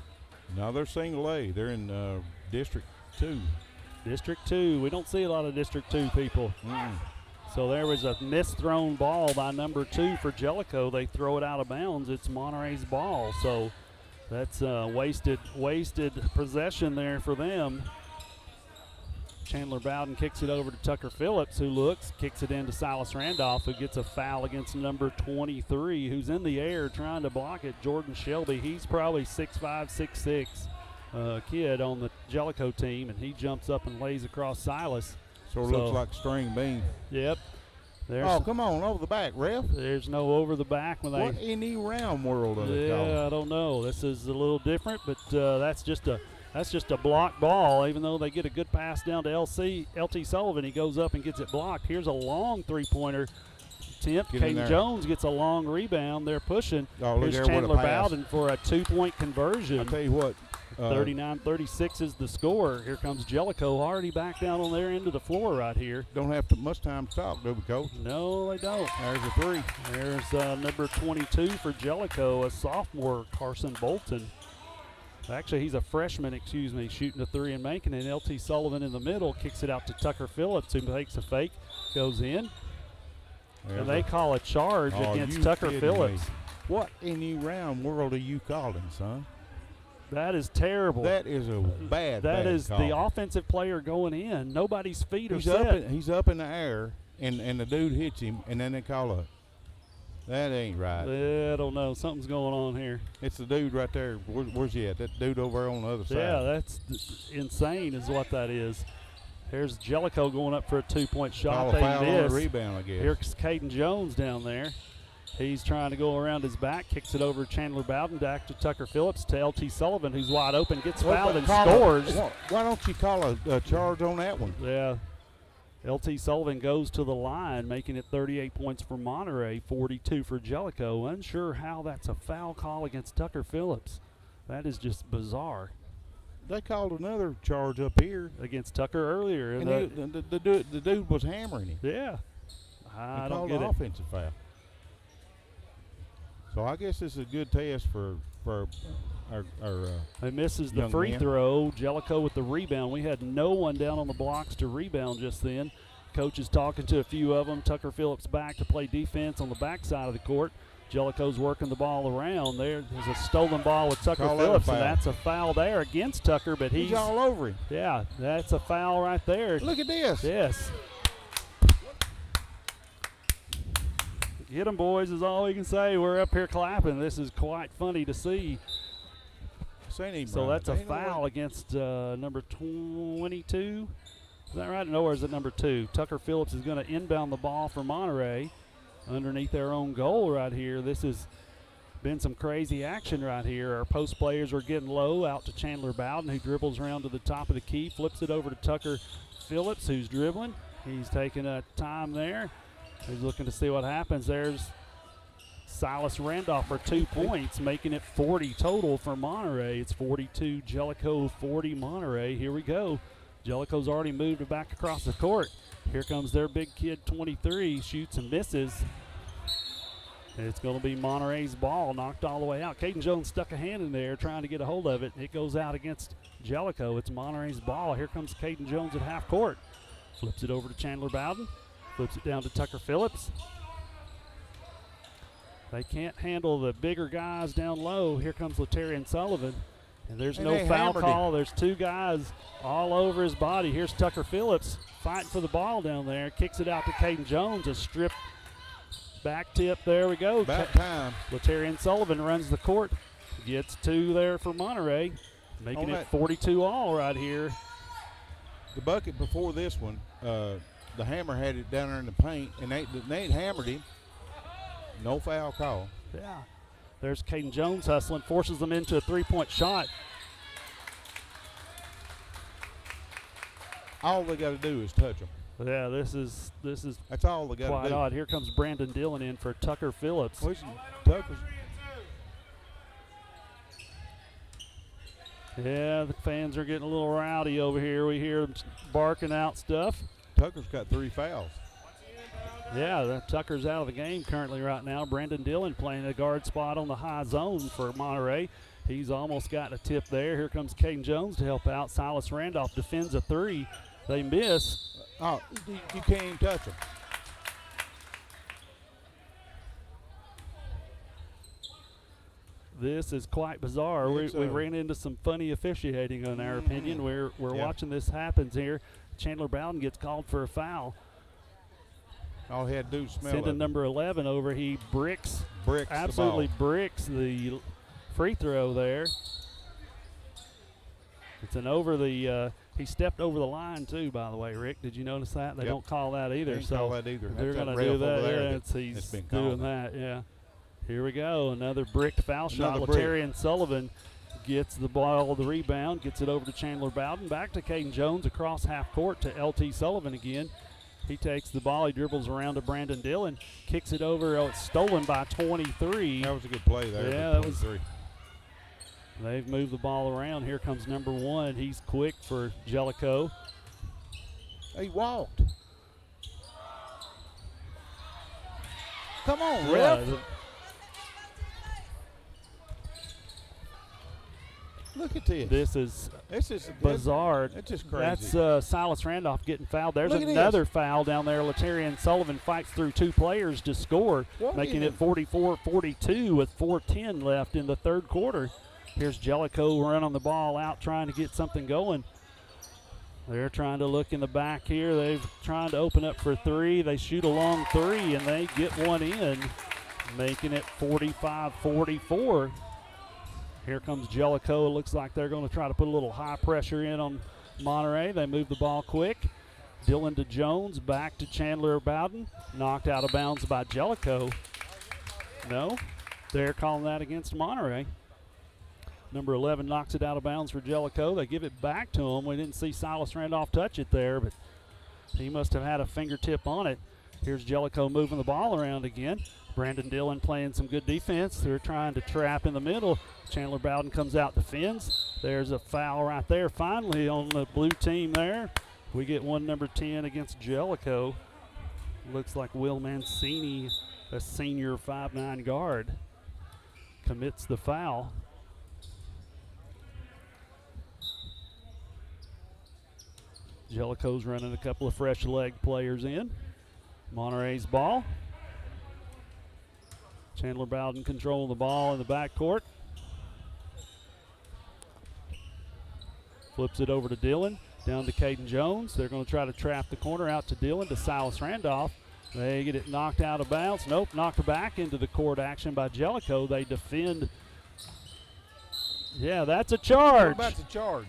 S2: No, they're single A. They're in District 2.
S1: District 2. We don't see a lot of District 2 people. So there was a misthrown ball by number 2 for Jellico. They throw it out of bounds. It's Monterey's ball. So that's wasted possession there for them. Chandler Bowden kicks it over to Tucker Phillips, who looks, kicks it into Silas Randolph, who gets a foul against number 23, who's in the air trying to block it, Jordan Shelby. He's probably 6'5", 6'6", kid on the Jellico team, and he jumps up and lays across Silas.
S2: So it looks like string bean.
S1: Yep.
S2: Oh, come on, over the back, ref.
S1: There's no over the back.
S2: What in the round world of it?
S1: Yeah, I don't know. This is a little different, but that's just a blocked ball. Even though they get a good pass down to LT Sullivan, he goes up and gets it blocked. Here's a long three-pointer attempt. Caden Jones gets a long rebound. They're pushing. Here's Chandler Bowden for a 2-point conversion.
S2: I'll tell you what.
S1: 39-36 is the score. Here comes Jellico already back down on their end of the floor right here.
S2: Don't have much time to talk, do we, Coach?
S1: No, they don't.
S2: There's a 3.
S1: There's number 22 for Jellico, a sophomore, Carson Bolton. Actually, he's a freshman, shooting a 3 and making it. LT Sullivan in the middle kicks it out to Tucker Phillips, who makes a fake, goes in. And they call a charge against Tucker Phillips.
S2: What in the round world are you calling, son?
S1: That is terrible.
S2: That is a bad
S1: That is
S2: call.
S1: The offensive player going in. Nobody's feet are set.
S2: He's up in the air, and the dude hits him, and then they call a. That ain't right.
S1: I don't know. Something's going on here.
S2: It's the dude right there. Where's he at? That dude over on the other side.
S1: Yeah, that's insane is what that is. There's Jellico going up for a 2-point shot.
S2: Call a foul on a rebound, I guess.
S1: Here's Caden Jones down there. He's trying to go around his back, kicks it over Chandler Bowden, back to Tucker Phillips, to LT Sullivan, who's wide open, gets fouled and scores.
S2: Why don't you call a charge on that one?
S1: Yeah. LT Sullivan goes to the line, making it 38 points for Monterey, 42 for Jellico. Unsure how that's a foul call against Tucker Phillips. That is just bizarre.
S2: They called another charge up here
S1: against Tucker earlier.
S2: And the dude was hammering him.
S1: Yeah. I don't get it.
S2: Called an offensive foul. So I guess this is a good test for our
S1: he misses the free throw. Jellico with the rebound. We had no one down on the blocks to rebound just then. Coach is talking to a few of them. Tucker Phillips back to play defense on the backside of the court. Jellico's working the ball around. There's a stolen ball with Tucker Phillips, and that's a foul there against Tucker. But he's
S2: all over him.
S1: Yeah, that's a foul right there.
S2: Look at this.
S1: Yes. Get them, boys, is all we can say. We're up here clapping. This is quite funny to see. So that's a foul against number 22. Is that right? No, or is it number 2? Tucker Phillips is going to inbound the ball for Monterey underneath their own goal right here. This has been some crazy action right here. Our post players are getting low out to Chandler Bowden, who dribbles around to the top of the key, flips it over to Tucker Phillips, who's dribbling. He's taking a time there. He's looking to see what happens. There's Silas Randolph for 2 points, making it 40 total for Monterey. It's 42 Jellico, 40 Monterey. Here we go. Jellico's already moved it back across the court. Here comes their big kid, 23, shoots and misses. And it's going to be Monterey's ball, knocked all the way out. Caden Jones stuck a hand in there trying to get a hold of it. It goes out against Jellico. It's Monterey's ball. Here comes Caden Jones at half court. Flips it over to Chandler Bowden. Flips it down to Tucker Phillips. They can't handle the bigger guys down low. Here comes Latarian Sullivan. And there's no foul call. There's 2 guys all over his body. Here's Tucker Phillips fighting for the ball down there. Kicks it out to Caden Jones. A strip back tip. There we go.
S2: About time.
S1: Latarian Sullivan runs the court. Gets 2 there for Monterey. Making it 42 all right here.
S2: The bucket before this one, the hammer had it down there in the paint, and Nate hammered him. No foul call.
S1: Yeah. There's Caden Jones hustling, forces them into a 3-point shot.
S2: All they got to do is touch them.
S1: Yeah, this is
S2: that's all they got to do.
S1: Quite odd. Here comes Brandon Dillon in for Tucker Phillips.
S2: Tucker's.
S1: Yeah, the fans are getting a little rowdy over here. We hear them barking out stuff.
S2: Tucker's got 3 fouls.
S1: Yeah, Tucker's out of the game currently right now. Brandon Dillon playing a guard spot on the high zone for Monterey. He's almost got a tip there. Here comes Caden Jones to help out. Silas Randolph defends a 3. They miss.
S2: Oh, you can't even touch them.
S1: This is quite bizarre. We ran into some funny officiating, in our opinion. We're watching this happen here. Chandler Bowden gets called for a foul.
S2: All he had to do was smell
S1: Sending
S2: it.
S1: number 11 over. He absolutely
S2: the ball.
S1: bricks the free throw there. It's an over the. He stepped over the line too. By the way, Rick, did you notice that? They don't call that either.
S2: They don't
S1: so
S2: call that either.
S1: they're
S2: That's
S1: going
S2: that
S1: to do
S2: ref over
S1: that.
S2: there
S1: Yeah,
S2: that's
S1: he's
S2: been
S1: doing
S2: called.
S1: that. Yeah. Here we go. Another bricked foul shot.
S2: Another brick.
S1: Laterian Sullivan gets the ball, the rebound, gets it over to Chandler Bowden. Back to Caden Jones across half court to LT Sullivan again. He takes the ball. He dribbles around to Brandon Dillon. Kicks it over. Oh, it's stolen by 23.
S2: That was a good play there.
S1: Yeah, that was. They've moved the ball around. Here comes number 1. He's quick for Jellico.
S2: He walked. Come on,
S1: Yeah,
S2: ref. Look at this.
S1: This is bizarre.
S2: That's just crazy.
S1: That's Silas Randolph getting fouled. There's
S2: Look at
S1: another
S2: this.
S1: foul down there. Laterian Sullivan fights through 2 players to score,
S2: What
S1: making
S2: is
S1: it 44-42 with 4:10 left in the third quarter. Here's Jellico running the ball out, trying to get something going. They're trying to look in the back here. They're trying to open up for 3. They shoot a long 3, and they get one in, making it 45-44. Here comes Jellico. It looks like they're going to try to put a little high pressure in on Monterey. They move the ball quick. Dillon to Jones, back to Chandler Bowden. Knocked out of bounds by Jellico. No, they're calling that against Monterey. Number 11 knocks it out of bounds for Jellico. They give it back to him. We didn't see Silas Randolph touch it there, but he must have had a fingertip on it. Here's Jellico moving the ball around again. Brandon Dillon playing some good defense. They're trying to trap in the middle. Chandler Bowden comes out, defends. There's a foul right there finally on the blue team there. We get one number 10 against Jellico. Looks like Will Mancini, a senior 5'9" guard, commits the foul. Jellico's running a couple of fresh leg players in. Monterey's ball. Chandler Bowden controlling the ball in the backcourt. Flips it over to Dillon. Down to Caden Jones. They're going to try to trap the corner out to Dillon to Silas Randolph. They get it knocked out of bounds. Nope, knocked back into the court action by Jellico. They defend. Yeah, that's a charge.
S2: What about the charge?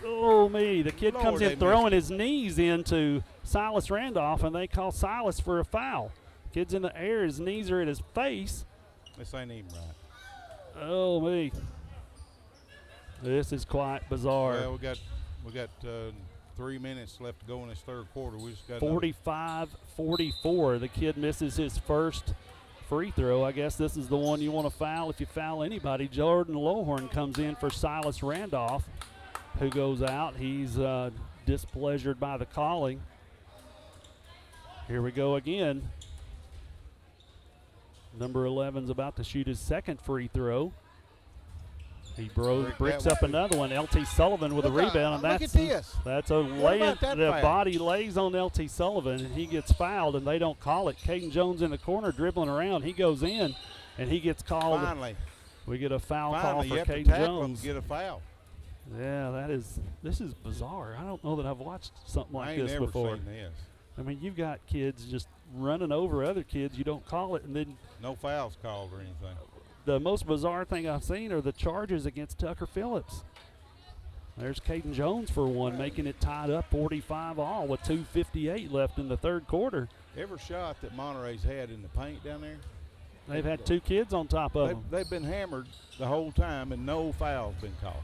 S1: Oh, me. The kid
S2: Lord,
S1: comes
S2: they
S1: in throwing his knees into Silas Randolph, and they call Silas for a foul. Kid's in the air. His knees are at his face.
S2: This ain't even right.
S1: Oh, me. This is quite bizarre.
S2: Well, we got 3 minutes left to go in this third quarter. We just got
S1: 45-44. The kid misses his first free throw. I guess this is the one you want to foul if you foul anybody. Jordan Lohorn comes in for Silas Randolph, who goes out. He's displeasured by the calling. Here we go again. Number 11's about to shoot his second free throw. He bricks up another one. LT Sullivan with a rebound, and that's a lay-in. The body lays on LT Sullivan, and he gets fouled, and they don't call it. Caden Jones in the corner dribbling around. He goes in, and he gets called.
S2: Finally.
S1: We get a foul call for Caden Jones.
S2: Get a foul.
S1: Yeah, this is bizarre. I don't know that I've watched something like this before.
S2: I ain't never seen this.
S1: I mean, you've got kids just running over other kids. You don't call it, and then
S2: no fouls called or anything.
S1: The most bizarre thing I've seen are the charges against Tucker Phillips. There's Caden Jones for one, making it tied up 45 all with 2:58 left in the third quarter.
S2: Every shot that Monterey's had in the paint down there,
S1: they've had 2 kids on top of them.
S2: They've been hammered the whole time, and no foul's been called.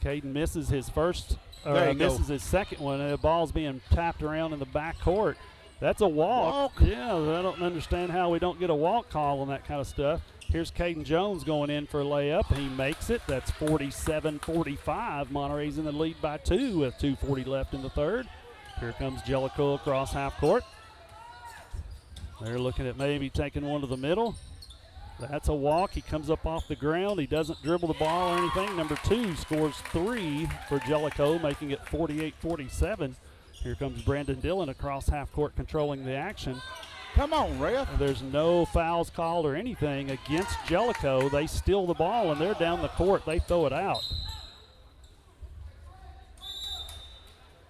S1: Caden misses his first, his second one, and the ball's being tapped around in the back court. That's a walk. Yeah, I don't understand how we don't get a walk call on that kind of stuff. Here's Caden Jones going in for a layup. He makes it. That's 47-45. Monterey's in the lead by 2 with 2:40 left in the third. Here comes Jellico across half court. They're looking at maybe taking one to the middle. That's a walk. He comes up off the ground. He doesn't dribble the ball or anything. Number 2 scores 3 for Jellico, making it 48-47. Here comes Brandon Dillon across half court controlling the action.
S2: Come on, ref.
S1: There's no fouls called or anything against Jellico. They steal the ball, and they're down the court. They throw it out.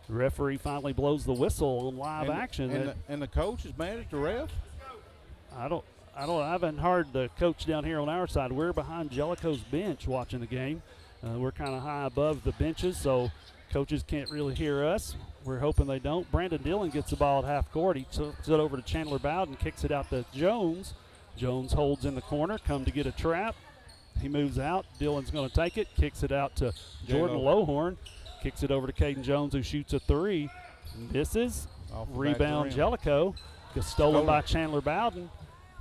S1: The referee finally blows the whistle on live action.
S2: And the coach is mad at the ref?
S1: I haven't heard the coach down here on our side. We're behind Jellico's bench watching the game. We're kind of high above the benches, so coaches can't really hear us. We're hoping they don't. Brandon Dillon gets the ball at half court. He turns it over to Chandler Bowden, kicks it out to Jones. Jones holds in the corner, come to get a trap. He moves out. Dillon's going to take it, kicks it out to Jordan Lohorn, kicks it over to Caden Jones, who shoots a three. Misses. Rebound Jellico. Gets stolen by Chandler Bowden.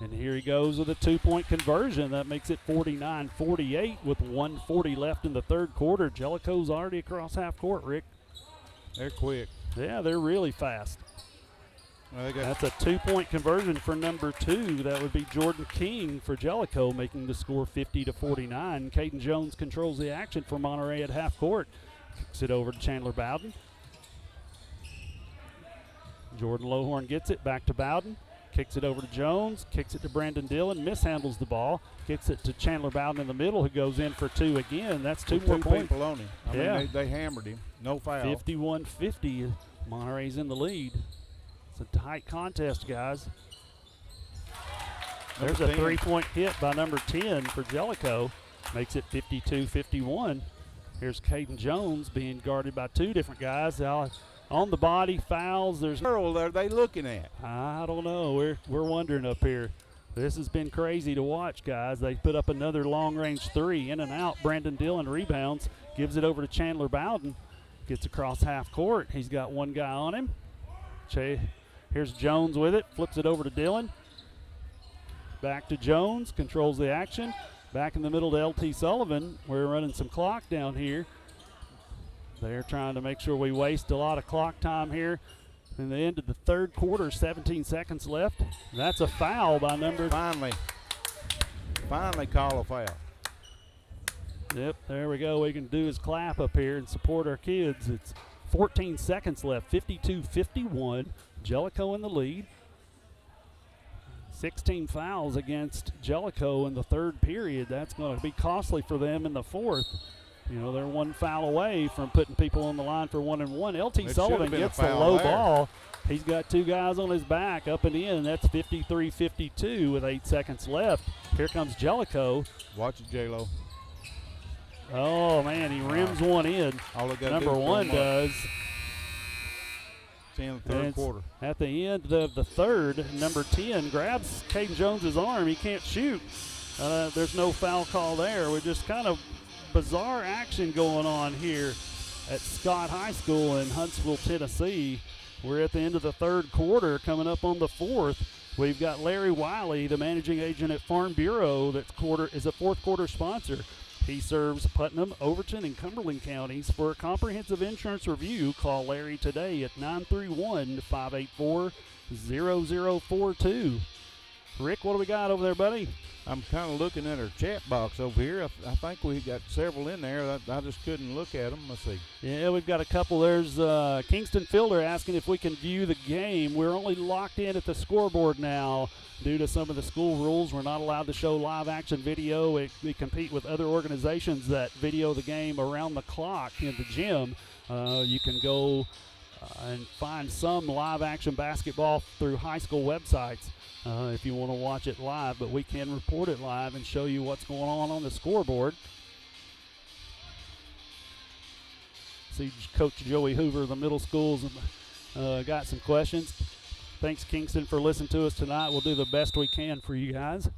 S1: And here he goes with a two-point conversion. That makes it 49-48 with 1:40 left in the third quarter. Jellico's already across half court, Rick.
S2: They're quick.
S1: Yeah, they're really fast.
S2: Well,
S1: that's a two-point conversion for number 2. That would be Jordan King for Jellico, making the score 50-49. Caden Jones controls the action for Monterey at half court. Kicks it over to Chandler Bowden. Jordan Lohorn gets it back to Bowden. Kicks it over to Jones, kicks it to Brandon Dillon, mishandles the ball, kicks it to Chandler Bowden in the middle, who goes in for 2 again. That's 2 more points.
S2: I mean, they hammered him. No foul.
S1: 51-50. Monterey's in the lead. It's a tight contest, guys. There's a 3-point hit by number 10 for Jellico. Makes it 52-51. Here's Caden Jones being guarded by 2 different guys. On the body, fouls. There's
S2: what are they looking at?
S1: I don't know. We're wondering up here. This has been crazy to watch, guys. They put up another long-range 3, in and out. Brandon Dillon rebounds, gives it over to Chandler Bowden, gets across half court. He's got one guy on him. Here's Jones with it, flips it over to Dillon. Back to Jones, controls the action. Back in the middle to L.T. Sullivan. We're running some clock down here. They're trying to make sure we waste a lot of clock time here. In the end of the third quarter, 17 seconds left. That's a foul by number.
S2: Finally call a foul.
S1: Yep, there we go. We can do is clap up here and support our kids. It's 14 seconds left, 52-51. Jellico in the lead. 16 fouls against Jellico in the third period. That's going to be costly for them in the fourth. You know, they're 1 foul away from putting people on the line for 1-and-1. L.T. Sullivan gets the low ball. He's got 2 guys on his back up and in. That's 53-52 with 8 seconds left. Here comes Jellico.
S2: Watch it, J-Lo.
S1: Oh, man, he rims one in. Number 1 does.
S2: It's in the third quarter.
S1: At the end of the third, number 10 grabs Caden Jones' arm. He can't shoot. There's no foul call there. We're just kind of bizarre action going on here at Scott High School in Huntsville, Tennessee. We're at the end of the third quarter, coming up on the fourth. We've got Larry Wiley, the managing agent at Farm Bureau, is a fourth quarter sponsor. He serves Putnam, Overton, and Cumberland counties. For a comprehensive insurance review, call Larry today at 931-584-0042. Rick, what do we got over there, buddy?
S2: I'm kind of looking at our chat box over here. I think we got several in there. I just couldn't look at them. Let's see.
S1: Yeah, we've got a couple. There's Kingston Fielder asking if we can view the game. We're only locked in at the scoreboard now due to some of the school rules. We're not allowed to show live action video. We compete with other organizations that video the game around the clock in the gym. You can go and find some live action basketball through high school websites. If you want to watch it live, but we can report it live and show you what's going on the scoreboard. See Coach Joey Hoover of the middle schools got some questions. Thanks, Kingston, for listening to us tonight. We'll do the best we can for you guys.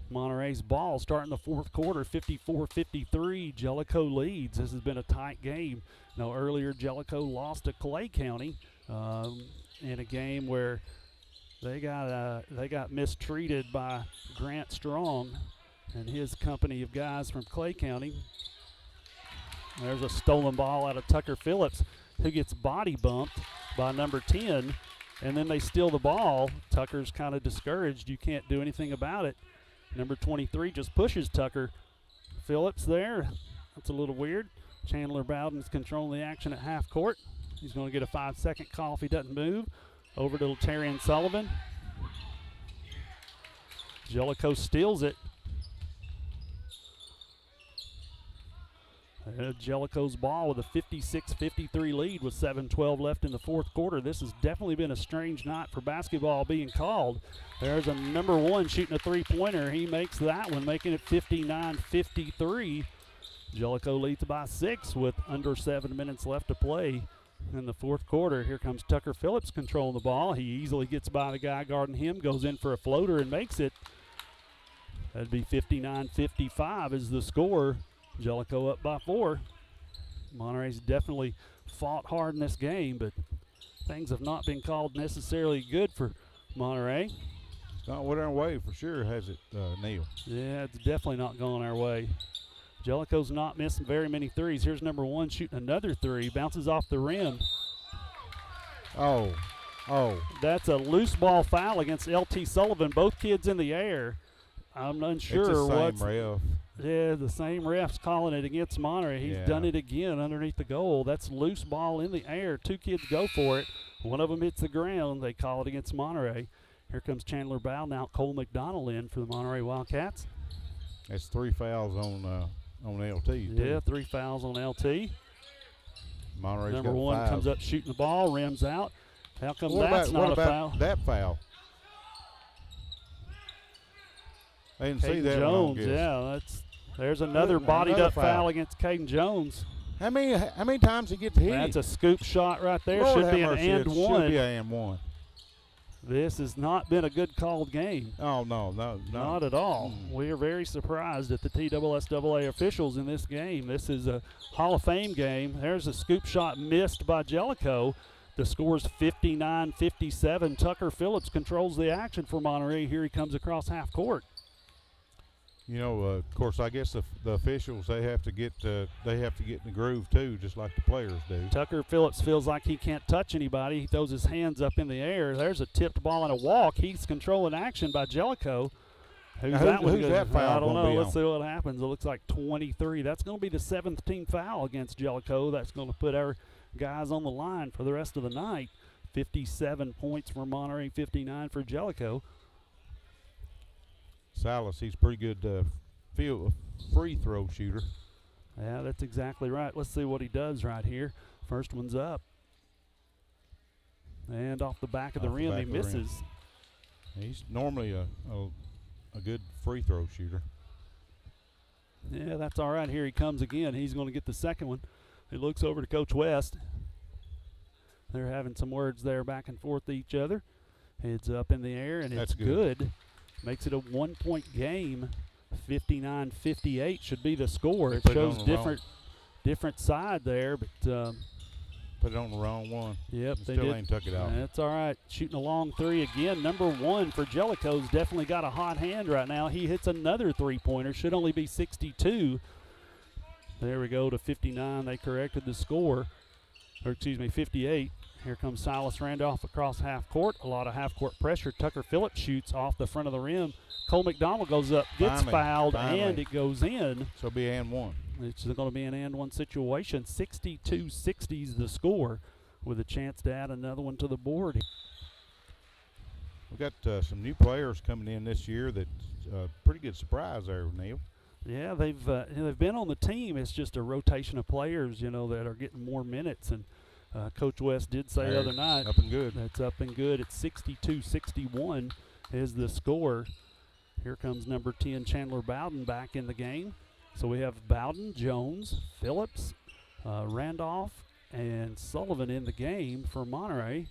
S1: Monterey's ball starting the fourth quarter, 54-53. Jellico leads. This has been a tight game. Now, earlier, Jellico lost to Clay County in a game where they got mistreated by Grant Strong and his company of guys from Clay County. There's a stolen ball out of Tucker Phillips, who gets body bumped by number 10, and then they steal the ball. Tucker's kind of discouraged. You can't do anything about it. Number 23 just pushes Tucker. Phillips there. That's a little weird. Chandler Bowden's controlling the action at half court. He's going to get a 5-second call if he doesn't move. Over to Terry and Sullivan. Jellico steals it. Jellico's ball with a 56-53 lead with 7:12 left in the fourth quarter. This has definitely been a strange night for basketball being called. There's a number one shooting a three-pointer. He makes that one, making it 59-53. Jellico leads by 6 with under 7 minutes left to play in the fourth quarter. Here comes Tucker Phillips controlling the ball. He easily gets by the guy guarding him, goes in for a floater and makes it. That'd be 59-55 is the score. Jellico up by 4. Monterey's definitely fought hard in this game, but things have not been called necessarily good for Monterey.
S2: It's not went our way for sure, has it, Neil?
S1: Yeah, it's definitely not going our way. Jellico's not missing very many threes. Here's number one shooting another three. Bounces off the rim.
S2: Oh.
S1: That's a loose ball foul against LT Sullivan. Both kids in the air. I'm unsure
S2: it's the
S1: what's.
S2: same ref.
S1: Yeah, the same ref's calling it against Monterey. He's done it again underneath the goal. That's loose ball in the air. 2 kids go for it. One of them hits the ground. They call it against Monterey. Here comes Chandler Bow. Now Cole McDonald in for the Monterey Wildcats.
S2: That's 3 fouls on LT.
S1: Yeah, 3 fouls on LT.
S2: Monterey's
S1: Number
S2: got
S1: one
S2: 5.
S1: comes up shooting the ball, rims out. How come
S2: What
S1: that's
S2: about,
S1: not a foul?
S2: that foul? I didn't see
S1: Caden
S2: that
S1: Jones,
S2: one,
S1: yeah, there's another bodied up foul against Caden Jones.
S2: How many times he gets hit?
S1: That's a scoop shot right there.
S2: Lord
S1: Should be an
S2: have mercy,
S1: and
S2: it
S1: one.
S2: Should be an and one.
S1: This has not been a good called game.
S2: Oh, no.
S1: Not at all. We are very surprised at the TSSAA officials in this game. This is a Hall of Fame game. There's a scoop shot missed by Jellico. The score's 59-57. Tucker Phillips controls the action for Monterey. Here he comes across half court.
S2: You know, of course, I guess the officials, they have to get in the groove too, just like the players do.
S1: Tucker Phillips feels like he can't touch anybody. He throws his hands up in the air. There's a tipped ball and a walk. He's controlling action by Jellico. Who's
S2: that foul?
S1: I don't know. Let's
S2: on?
S1: see what happens. It looks like 23. That's going to be the 7th team foul against Jellico. That's going to put our guys on the line for the rest of the night. 57 points for Monterey, 59 for Jellico.
S2: Silas, he's pretty good free throw shooter.
S1: Yeah, that's exactly right. Let's see what he does right here. First one's up. And off the back of the rim, he misses.
S2: He's normally a good free throw shooter.
S1: Yeah, that's all right. Here he comes again. He's going to get the second one. He looks over to Coach West. They're having some words there back and forth to each other. Heads up in the air, and it's good. Makes it a 1-point game. 59-58 should be the score. It shows different side there, but
S2: put it on the wrong one.
S1: Yep, they
S2: still
S1: did.
S2: ain't took it out.
S1: That's all right. Shooting a long three again. Number one for Jellico's definitely got a hot hand right now. He hits another three-pointer. Should only be 62. There we go to 59. They corrected the score. Or excuse me, 58. Here comes Silas Randolph across half court. A lot of half court pressure. Tucker Phillips shoots off the front of the rim. Cole McDonald goes up, gets fouled, and it goes in.
S2: So it'll be and one.
S1: It's going to be an and one situation. 62-60 is the score with a chance to add another one to the board.
S2: We've got some new players coming in this year that's pretty good surprise there, Neil.
S1: Yeah, they've been on the team. It's just a rotation of players, that are getting more minutes. And Coach West did say the other night.
S2: Up and good.
S1: That's up and good. It's 62-61 is the score. Here comes number 10, Chandler Bowden, back in the game. So we have Bowden, Jones, Phillips, Randolph, and Sullivan in the game for Monterey.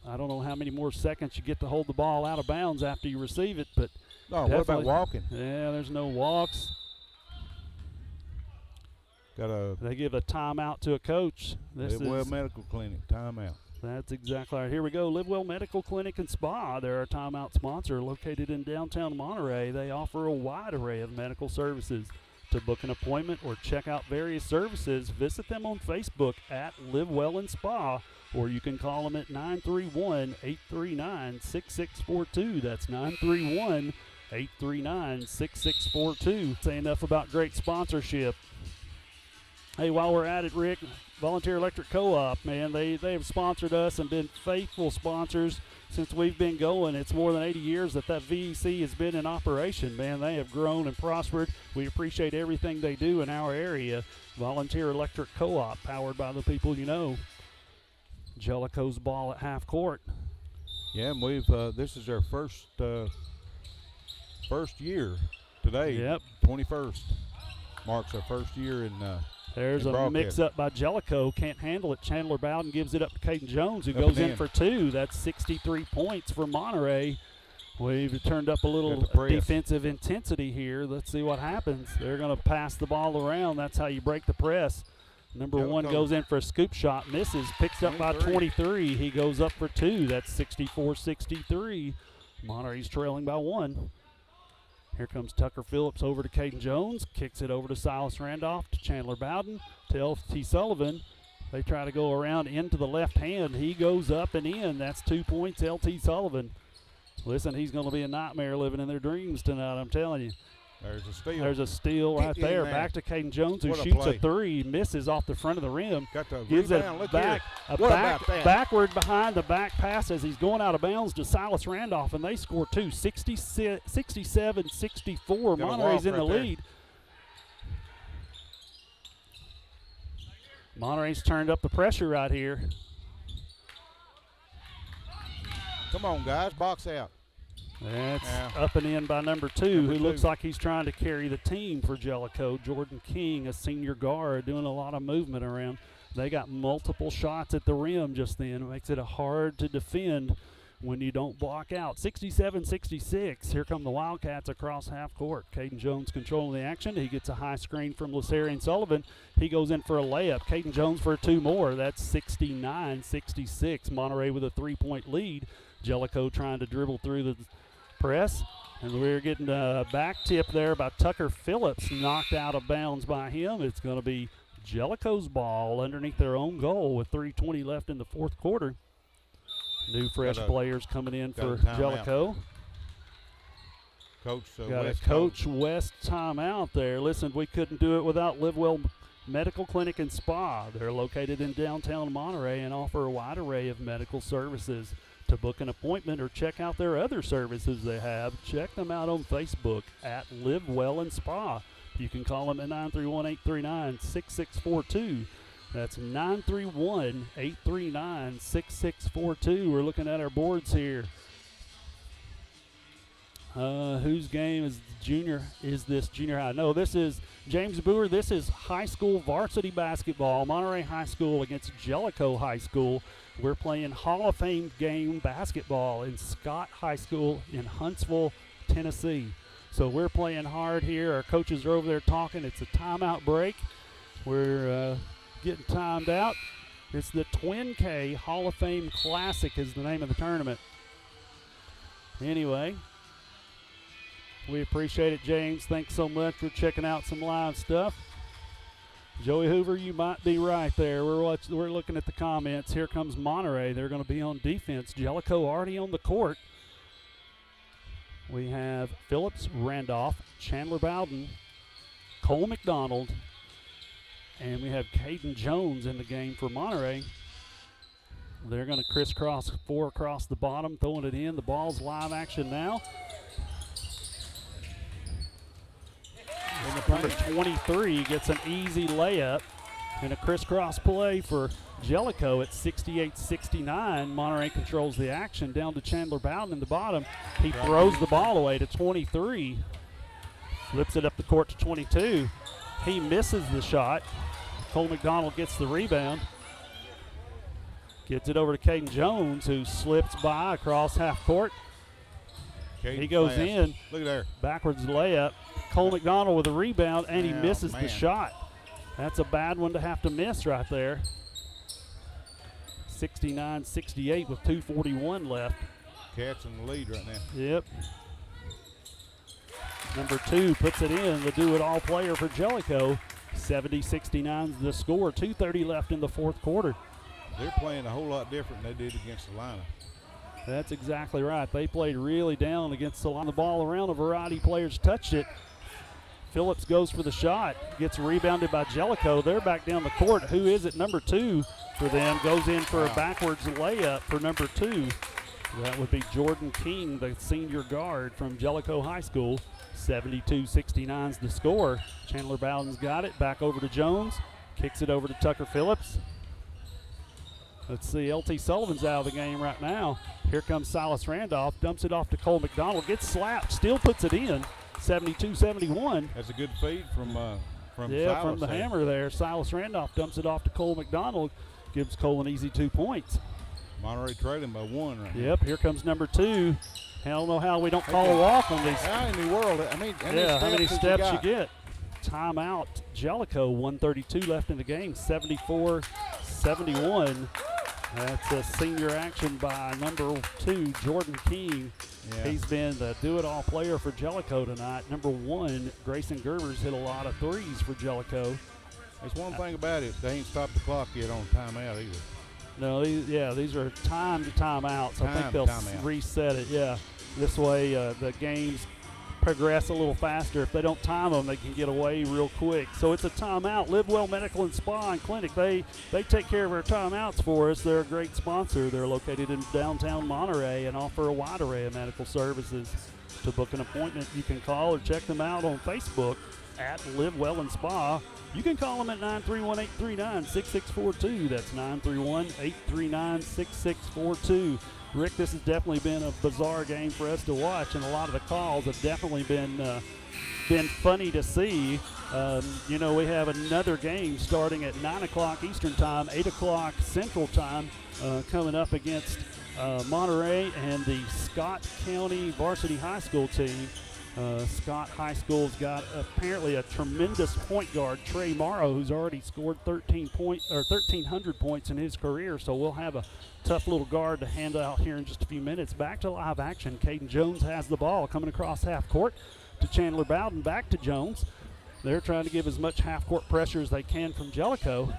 S1: I don't know how many more seconds you get to hold the ball out of bounds after you receive it, but
S2: what about walking?
S1: Yeah, there's no walks. They give a timeout to a coach.
S2: Livewell Medical Clinic, timeout.
S1: That's exactly right. Here we go. Livewell Medical Clinic and Spa. They're our timeout sponsor located in downtown Monterey. They offer a wide array of medical services. To book an appointment or check out various services, visit them on Facebook at Livewell and Spa, or you can call them at 931-839-6642. That's 931-839-6642. Say enough about great sponsorship. Hey, while we're at it, Rick, Volunteer Electric Co-op, man, they have sponsored us and been faithful sponsors since we've been going. It's more than 80 years that VEC has been in operation, man. They have grown and prospered. We appreciate everything they do in our area. Volunteer Electric Co-op, powered by the people you know. Jellico's ball at half court.
S2: Yeah, and we've this is our first year today.
S1: Yep.
S2: 21st marks our first year in.
S1: There's a
S2: broadcast.
S1: mix-up by Jellico. Can't handle it. Chandler Bowden gives it up to Caden Jones, who goes in for two. That's 63 points for Monterey. We've turned up a little defensive intensity here. Let's see what happens. They're going to pass the ball around. That's how you break the press. Number one goes in for a scoop shot, misses, picks up by 23. He goes up for two. That's 64-63. Monterey's trailing by one. Here comes Tucker Phillips over to Caden Jones, kicks it over to Silas Randolph, to Chandler Bowden, to LT Sullivan. They try to go around into the left hand. He goes up and in. That's 2 points, LT Sullivan. Listen, he's going to be a nightmare living in their dreams tonight, I'm telling you.
S2: There's a steal.
S1: There's a steal right there. Back to Caden Jones, who
S2: What a
S1: shoots
S2: play.
S1: a three, misses off the front of the rim.
S2: Got the
S1: Gives
S2: rebound.
S1: it
S2: Look
S1: back,
S2: here.
S1: a
S2: What
S1: back,
S2: about that?
S1: backward behind the back pass as he's going out of bounds to Silas Randolph, and they score two, 67-64. Monterey's in the lead. Monterey's turned up the pressure right here.
S2: Come on, guys, box out.
S1: That's up and in by number two, who looks like he's trying to carry the team for Jellico. Jordan King, a senior guard, doing a lot of movement around. They got multiple shots at the rim just then. It makes it hard to defend when you don't block out. 67-66. Here come the Wildcats across half court. Caden Jones controlling the action. He gets a high screen from Lasarian Sullivan. He goes in for a layup. Caden Jones for two more. That's 69-66. Monterey with a three-point lead. Jellico trying to dribble through the press, and we're getting a back tip there by Tucker Phillips, knocked out of bounds by him. It's going to be Jellico's ball underneath their own goal with 3:20 left in the fourth quarter. New fresh players coming in for Jellico.
S2: Coach
S1: got
S2: West
S1: a Coach West timeout there. Listen, we couldn't do it without Livewell Medical Clinic and Spa. They're located in downtown Monterey and offer a wide array of medical services. To book an appointment or check out their other services they have, check them out on Facebook at Live Well and Spa. You can call them at 931-839-6642. That's 931-839-6642. We're looking at our boards here. Whose game is this junior high? No, this is James Boer. This is high school varsity basketball. Monterey High School against Jellico High School. We're playing Hall of Fame game basketball in Scott High School in Huntsville, Tennessee. So we're playing hard here. Our coaches are over there talking. It's a timeout break. We're getting timed out. It's the Twin K Hall of Fame Classic is the name of the tournament. Anyway, we appreciate it, James. Thanks so much for checking out some live stuff. Joey Hoover, you might be right there. We're looking at the comments. Here comes Monterey. They're going to be on defense. Jellico already on the court. We have Phillips, Randolph, Chandler Bowden, Cole McDonald, and we have Caden Jones in the game for Monterey. They're going to crisscross four across the bottom, throwing it in. The ball's live action now. Number 23 gets an easy layup and a crisscross play for Jellico at 68-69. Monterey controls the action down to Chandler Bowden in the bottom. He throws the ball away to 23. Flips it up the court to 22. He misses the shot. Cole McDonald gets the rebound. Gets it over to Caden Jones, who slips by across half court. He goes in.
S2: Look at there.
S1: Backwards layup. Cole McDonald with a rebound, and he misses the shot. That's a bad one to have to miss right there. 69-68 with 2:41 left.
S2: Cats in the lead right now.
S1: Yep. Number two puts it in, the do-it-all player for Jellico. 70-69 is the score. 2:30 left in the fourth quarter.
S2: They're playing a whole lot different than they did against Atlanta.
S1: That's exactly right. They played really down against the line. The ball around, a variety of players touched it. Phillips goes for the shot, gets rebounded by Jellico. They're back down the court. Who is it? Number 2 for them goes in for a backwards layup for number 2. That would be Jordan King, the senior guard from Jellico High School. 72-69 is the score. Chandler Bowden's got it. Back over to Jones. Kicks it over to Tucker Phillips. Let's see, LT Sullivan's out of the game right now. Here comes Silas Randolph. Dumps it off to Cole McDonald. Gets slapped. Still puts it in. 72-71.
S2: That's a good feed from
S1: Yeah,
S2: Silas
S1: from the
S2: there.
S1: hammer there. Silas Randolph dumps it off to Cole McDonald. Gives Cole an easy 2 points.
S2: Monterey trailing by 1 right now.
S1: Yep, here comes number 2. I don't know how we don't call a walk on these.
S2: How in the world? I mean, how
S1: How many
S2: did
S1: steps you get? Timeout. Jellico, 1:32 left in the game, 74-71. That's a senior action by number 2, Jordan King.
S2: Yeah.
S1: He's been the do-it-all player for Jellico tonight. Number 1, Grayson Gerber's hit a lot of threes for Jellico.
S2: There's one thing about it. They ain't stopped the clock yet on timeout either.
S1: No, these are timed timeouts. I think they'll
S2: Timeout.
S1: reset it, yeah. This way the games progress a little faster. If they don't time them, they can get away real quick. So it's a timeout. Live Well Medical and Spa and Clinic, they take care of our timeouts for us. They're a great sponsor. They're located in downtown Monterey and offer a wide array of medical services. To book an appointment, you can call or check them out on Facebook at Live Well and Spa. You can call them at 931-839-6642. That's 931-839-6642. Rick, this has definitely been a bizarre game for us to watch, and a lot of the calls have definitely been funny to see. We have another game starting at 9 o'clock Eastern Time, 8 o'clock Central Time, coming up against Monterey and the Scott County Varsity High School team. Scott High School's got apparently a tremendous point guard, Trey Morrow, who's already scored 1,300 points in his career. So we'll have a tough little guard to hand out here in just a few minutes. Back to live action. Caden Jones has the ball coming across half court to Chandler Bowden. Back to Jones. They're trying to give as much half court pressure as they can from Jellico.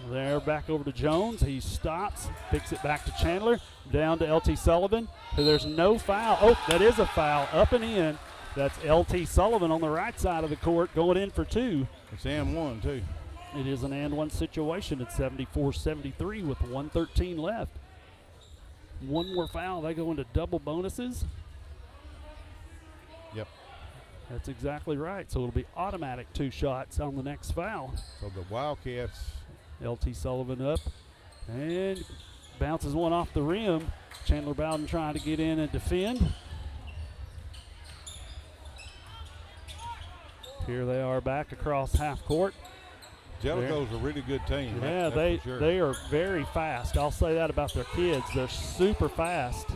S1: They're back over to Jones. He stops, picks it back to Chandler, down to LT Sullivan. There's no foul. Oh, that is a foul. Up and in. That's LT Sullivan on the right side of the court going in for 2.
S2: It's and 1 too.
S1: It is an and 1 situation at 74-73 with 1:13 left. One more foul. They go into double bonuses.
S2: Yep.
S1: That's exactly right. So it'll be automatic 2 shots on the next foul.
S2: So the Wildcats.
S1: LT Sullivan up and bounces one off the rim. Chandler Bowden trying to get in and defend. Here they are back across half court.
S2: Jellico's a really good team.
S1: Yeah,
S2: that's for sure.
S1: they are very fast. I'll say that about their kids. They're super fast.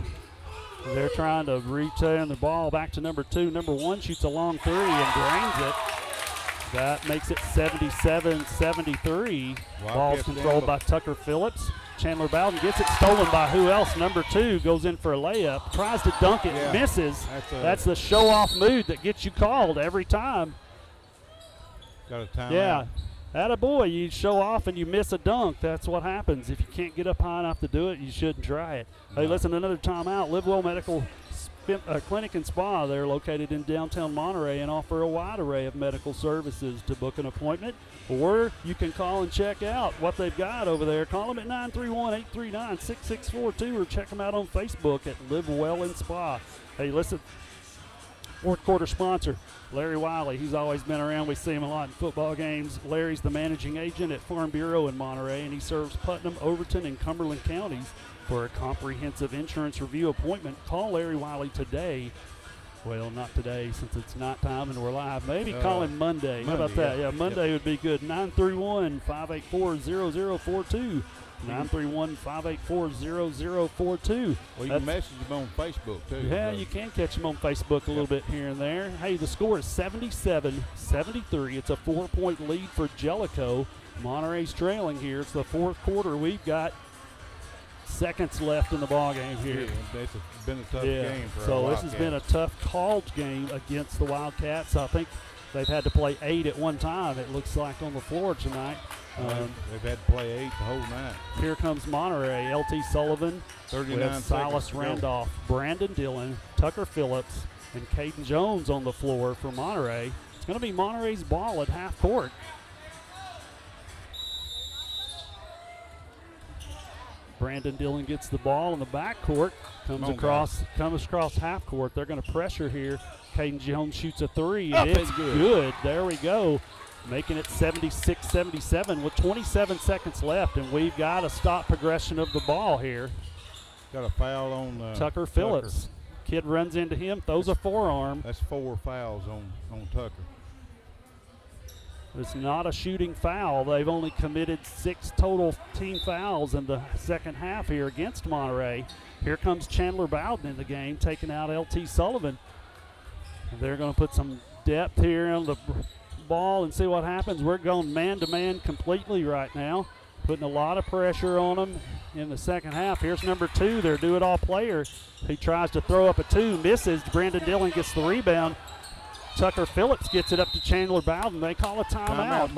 S1: They're trying to return the ball back to number 2. Number 1 shoots a long 3 and drains it. That makes it 77-73. Ball's controlled by Tucker Phillips. Chandler Bowden gets it stolen by who else? Number 2 goes in for a layup. Tries to dunk it, misses.
S2: That's
S1: the show-off mood that gets you called every time.
S2: Got a timeout.
S1: Yeah. Attaboy, you show off and you miss a dunk. That's what happens. If you can't get up high enough to do it, you shouldn't try it. Hey, listen, another timeout. Live Well Medical Clinic and Spa. They're located in downtown Monterey and offer a wide array of medical services. To book an appointment, or you can call and check out what they've got over there. Call them at 931-839-6642 or check them out on Facebook at Live Well and Spa. Hey, listen, fourth quarter sponsor, Larry Wiley. He's always been around. We see him a lot in football games. Larry's the managing agent at Farm Bureau in Monterey, and he serves Putnam, Overton, and Cumberland counties. For a comprehensive insurance review appointment, call Larry Wiley today. Well, not today since it's night time and we're live. Maybe call him Monday. How about that? Yeah, Monday would be good. 931-584-0042. 931-584-0042.
S2: Well, you can message them on Facebook, too.
S1: Yeah, you can catch them on Facebook a little bit here and there. Hey, the score is 77-73. It's a 4-point lead for Jellico. Monterey's trailing here. It's the fourth quarter. We've got seconds left in the ball game here.
S2: Yeah, it's been a tough game for
S1: so
S2: our
S1: this has been a tough called game against the Wildcats. I think they've had to play 8 at one time, it looks like, on the floor tonight.
S2: They've had to play 8 the whole night.
S1: Here comes Monterey. LT Sullivan,
S2: 39
S1: Silas Randolph, Brandon Dillon, Tucker Phillips, and Caden Jones on the floor for Monterey. It's going to be Monterey's ball at half court. Brandon Dillon gets the ball in the backcourt, comes across half court. They're going to pressure here. Caden Jones shoots a three, and it's good. There we go. Making it 76-77 with 27 seconds left, and we've got to stop progression of the ball here.
S2: Got a foul on
S1: Tucker Phillips. Kid runs into him, throws a forearm.
S2: That's 4 fouls on Tucker.
S1: It's not a shooting foul. They've only committed 6 total team fouls in the second half here against Monterey. Here comes Chandler Bowden in the game, taking out LT Sullivan. They're going to put some depth here on the ball and see what happens. We're going man-to-man completely right now, putting a lot of pressure on them in the second half. Here's number 2, their do-it-all player. He tries to throw up a 2, misses. Brandon Dillon gets the rebound. Tucker Phillips gets it up to Chandler Bowden. They call a timeout.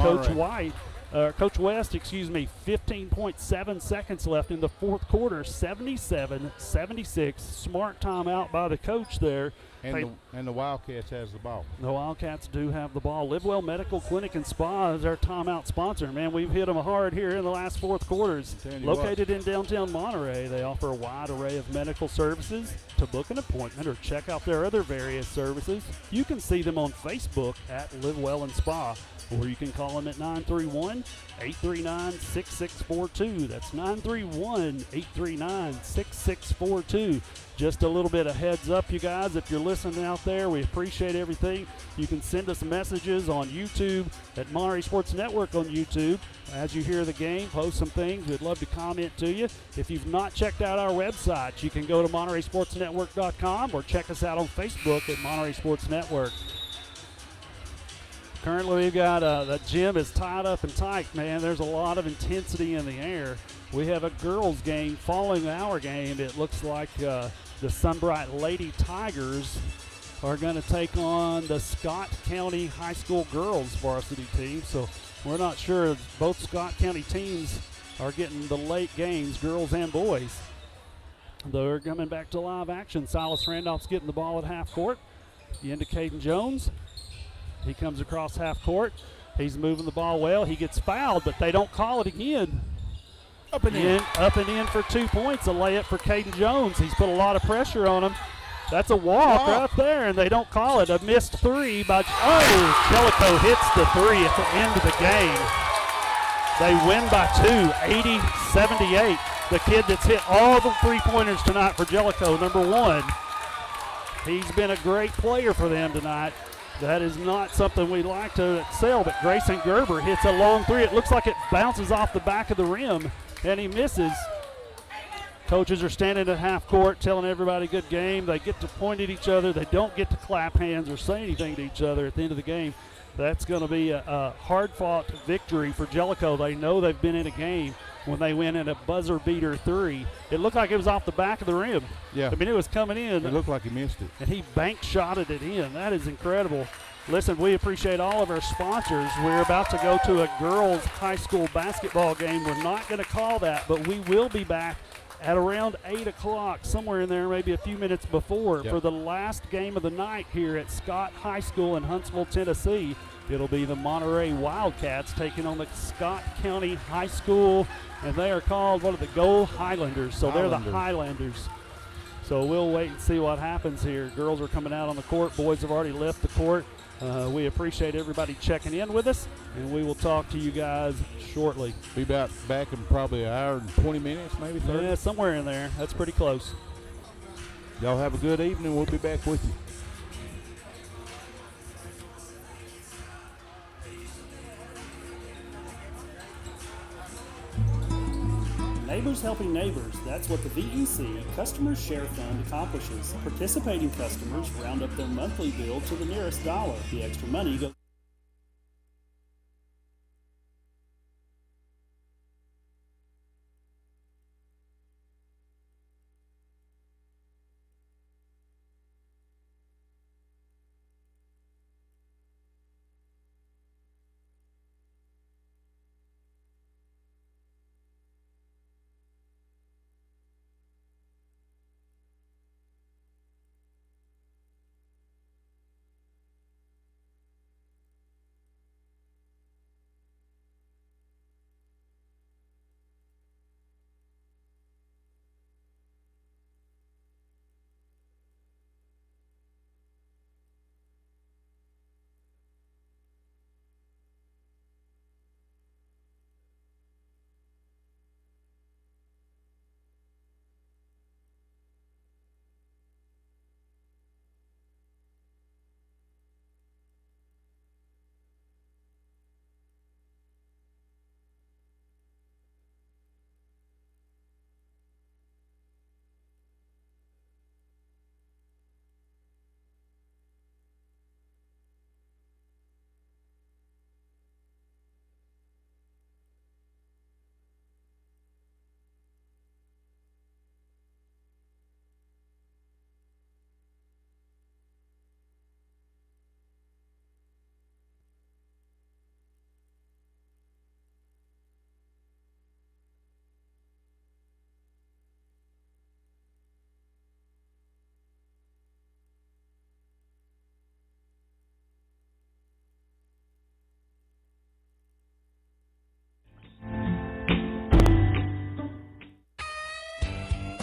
S1: Coach West, 15.7 seconds left in the fourth quarter, 77-76. Smart timeout by the coach there.
S2: And the Wildcats has the ball.
S1: The Wildcats do have the ball. Livewell Medical Clinic and Spa is our timeout sponsor. Man, we've hit them hard here in the last fourth quarters. Located in downtown Monterey, they offer a wide array of medical services. To book an appointment or check out their other various services, you can see them on Facebook at Livewell and Spa, or you can call them at 931-839-6642. That's 931-839-6642. Just a little bit of heads up, you guys, if you're listening out there, we appreciate everything. You can send us messages on YouTube at Monterey Sports Network on YouTube. As you hear the game, post some things. We'd love to comment to you. If you've not checked out our website, you can go to MontereySportsNetwork.com or check us out on Facebook at Monterey Sports Network. Currently, we've got the gym is tied up and tight, man. There's a lot of intensity in the air. We have a girls' game following our game. It looks like the Sunbright Lady Tigers are going to take on the Scott County High School girls varsity team. So we're not sure. Both Scott County teams are getting the late games, girls and boys. They're coming back to live action. Silas Randolph's getting the ball at half court. The end to Caden Jones. He comes across half court. He's moving the ball well. He gets fouled, but they don't call it again. Up and in for 2 points. A layup for Caden Jones. He's put a lot of pressure on him. That's a walk right there, and they don't call it. A missed three by Jellico hits the three at the end of the game. They win by 2, 80-78. The kid that's hit all the three-pointers tonight for Jellico, number 1. He's been a great player for them tonight. That is not something we like to excel, but Grayson Gerber hits a long three. It looks like it bounces off the back of the rim, and he misses. Coaches are standing at half court telling everybody good game. They get to point at each other. They don't get to clap hands or say anything to each other at the end of the game. That's going to be a hard-fought victory for Jellico. They know they've been in a game when they win in a buzzer-beater three. It looked like it was off the back of the rim.
S2: Yeah.
S1: I mean, it was coming in.
S2: It looked like he missed it.
S1: And he bank-shotted it in. That is incredible. Listen, we appreciate all of our sponsors. We're about to go to a girls' high school basketball game. We're not going to call that, but we will be back at around 8 o'clock, somewhere in there, maybe a few minutes before, for the last game of the night here at Scott High School in Huntsville, Tennessee. It'll be the Monterey Wildcats taking on the Scott County High School, and they are called, the Gold Highlanders. So they're the Highlanders. So we'll wait and see what happens here. Girls are coming out on the court. Boys have already left the court. We appreciate everybody checking in with us, and we will talk to you guys shortly.
S2: Be back in probably an hour and 20 minutes, maybe 30.
S1: Yeah, somewhere in there. That's pretty close.
S2: Y'all have a good evening. We'll be back with you.
S7: Neighbors helping neighbors, that's what the VEC Customer Share Fund accomplishes. Participating customers round up their monthly bill to the nearest dollar. The extra money goes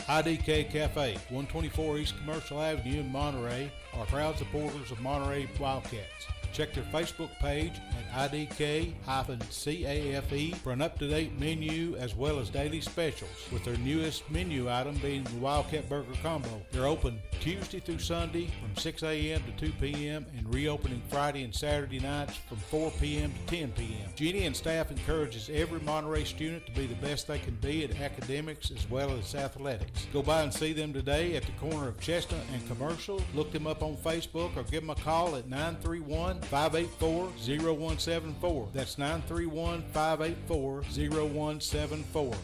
S3: IDK Cafe, 124 East Commercial Avenue in Monterey, are proud supporters of Monterey Wildcats. Check their Facebook page at IDK-CAFE for an up-to-date menu as well as daily specials, with their newest menu item being the Wildcat Burger Combo. They're open Tuesday through Sunday from 6 a.m. to 2 p.m. and reopening Friday and Saturday nights from 4 p.m. to 10 p.m. Jeannie and staff encourages every Monterey student to be the best they can be at academics as well as athletics. Go by and see them today at the corner of Chestnut and Commercial. Look them up on Facebook or give them a call at 931-584-0174. That's 931-584-0174.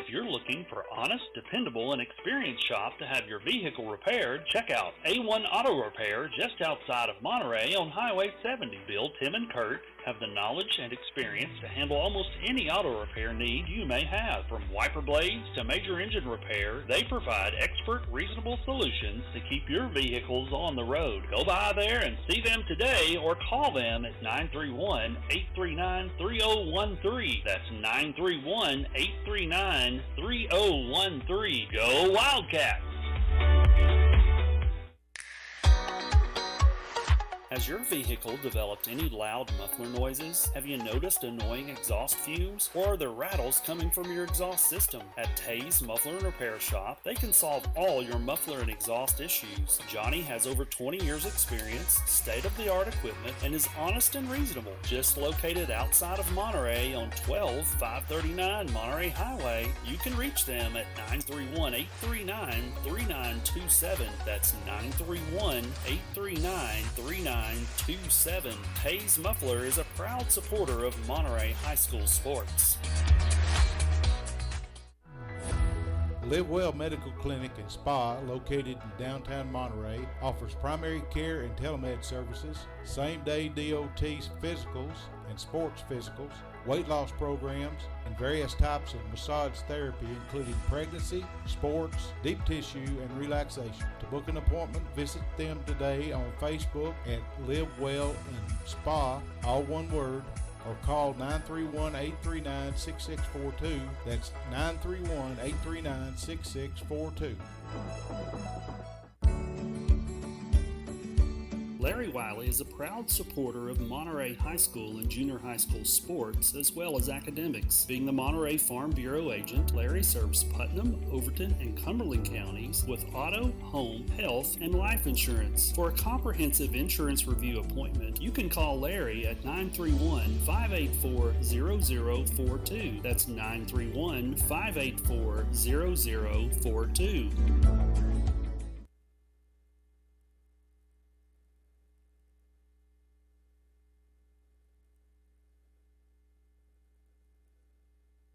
S4: If you're looking for honest, dependable, and experienced shop to have your vehicle repaired, check out A1 Auto Repair just outside of Monterey on Highway 70. Bill, Tim, and Kurt have the knowledge and experience to handle almost any auto repair need you may have. From wiper blades to major engine repair, they provide expert, reasonable solutions to keep your vehicles on the road. Go by there and see them today or call them at 931-839-3013. That's 931-839-3013. Go Wildcats!
S7: Has your vehicle developed any loud muffler noises? Have you noticed annoying exhaust fumes? Or are there rattles coming from your exhaust system? At Tay's Muffler and Repair Shop, they can solve all your muffler and exhaust issues. Johnny has over 20 years experience, state-of-the-art equipment, and is honest and reasonable. Just located outside of Monterey on 12539 Monterey Highway, you can reach them at 931-839-3927. That's 931-839-3927. Tay's Muffler is a proud supporter of Monterey High School sports.
S3: Live Well Medical Clinic and Spa, located in downtown Monterey, offers primary care and telemed services, same-day DOT physicals and sports physicals, weight loss programs, and various types of massage therapy, including pregnancy, sports, deep tissue, and relaxation. To book an appointment, visit them today on Facebook at Live Well and Spa, all one word, or call 931-839-6642. That's 931-839-6642.
S7: Larry Wiley is a proud supporter of Monterey High School and junior high school sports, as well as academics. Being the Monterey Farm Bureau agent, Larry serves Putnam, Overton, and Cumberland counties with auto, home, health, and life insurance. For a comprehensive insurance review appointment, you can call Larry at 931-584-0042. That's 931-584-0042.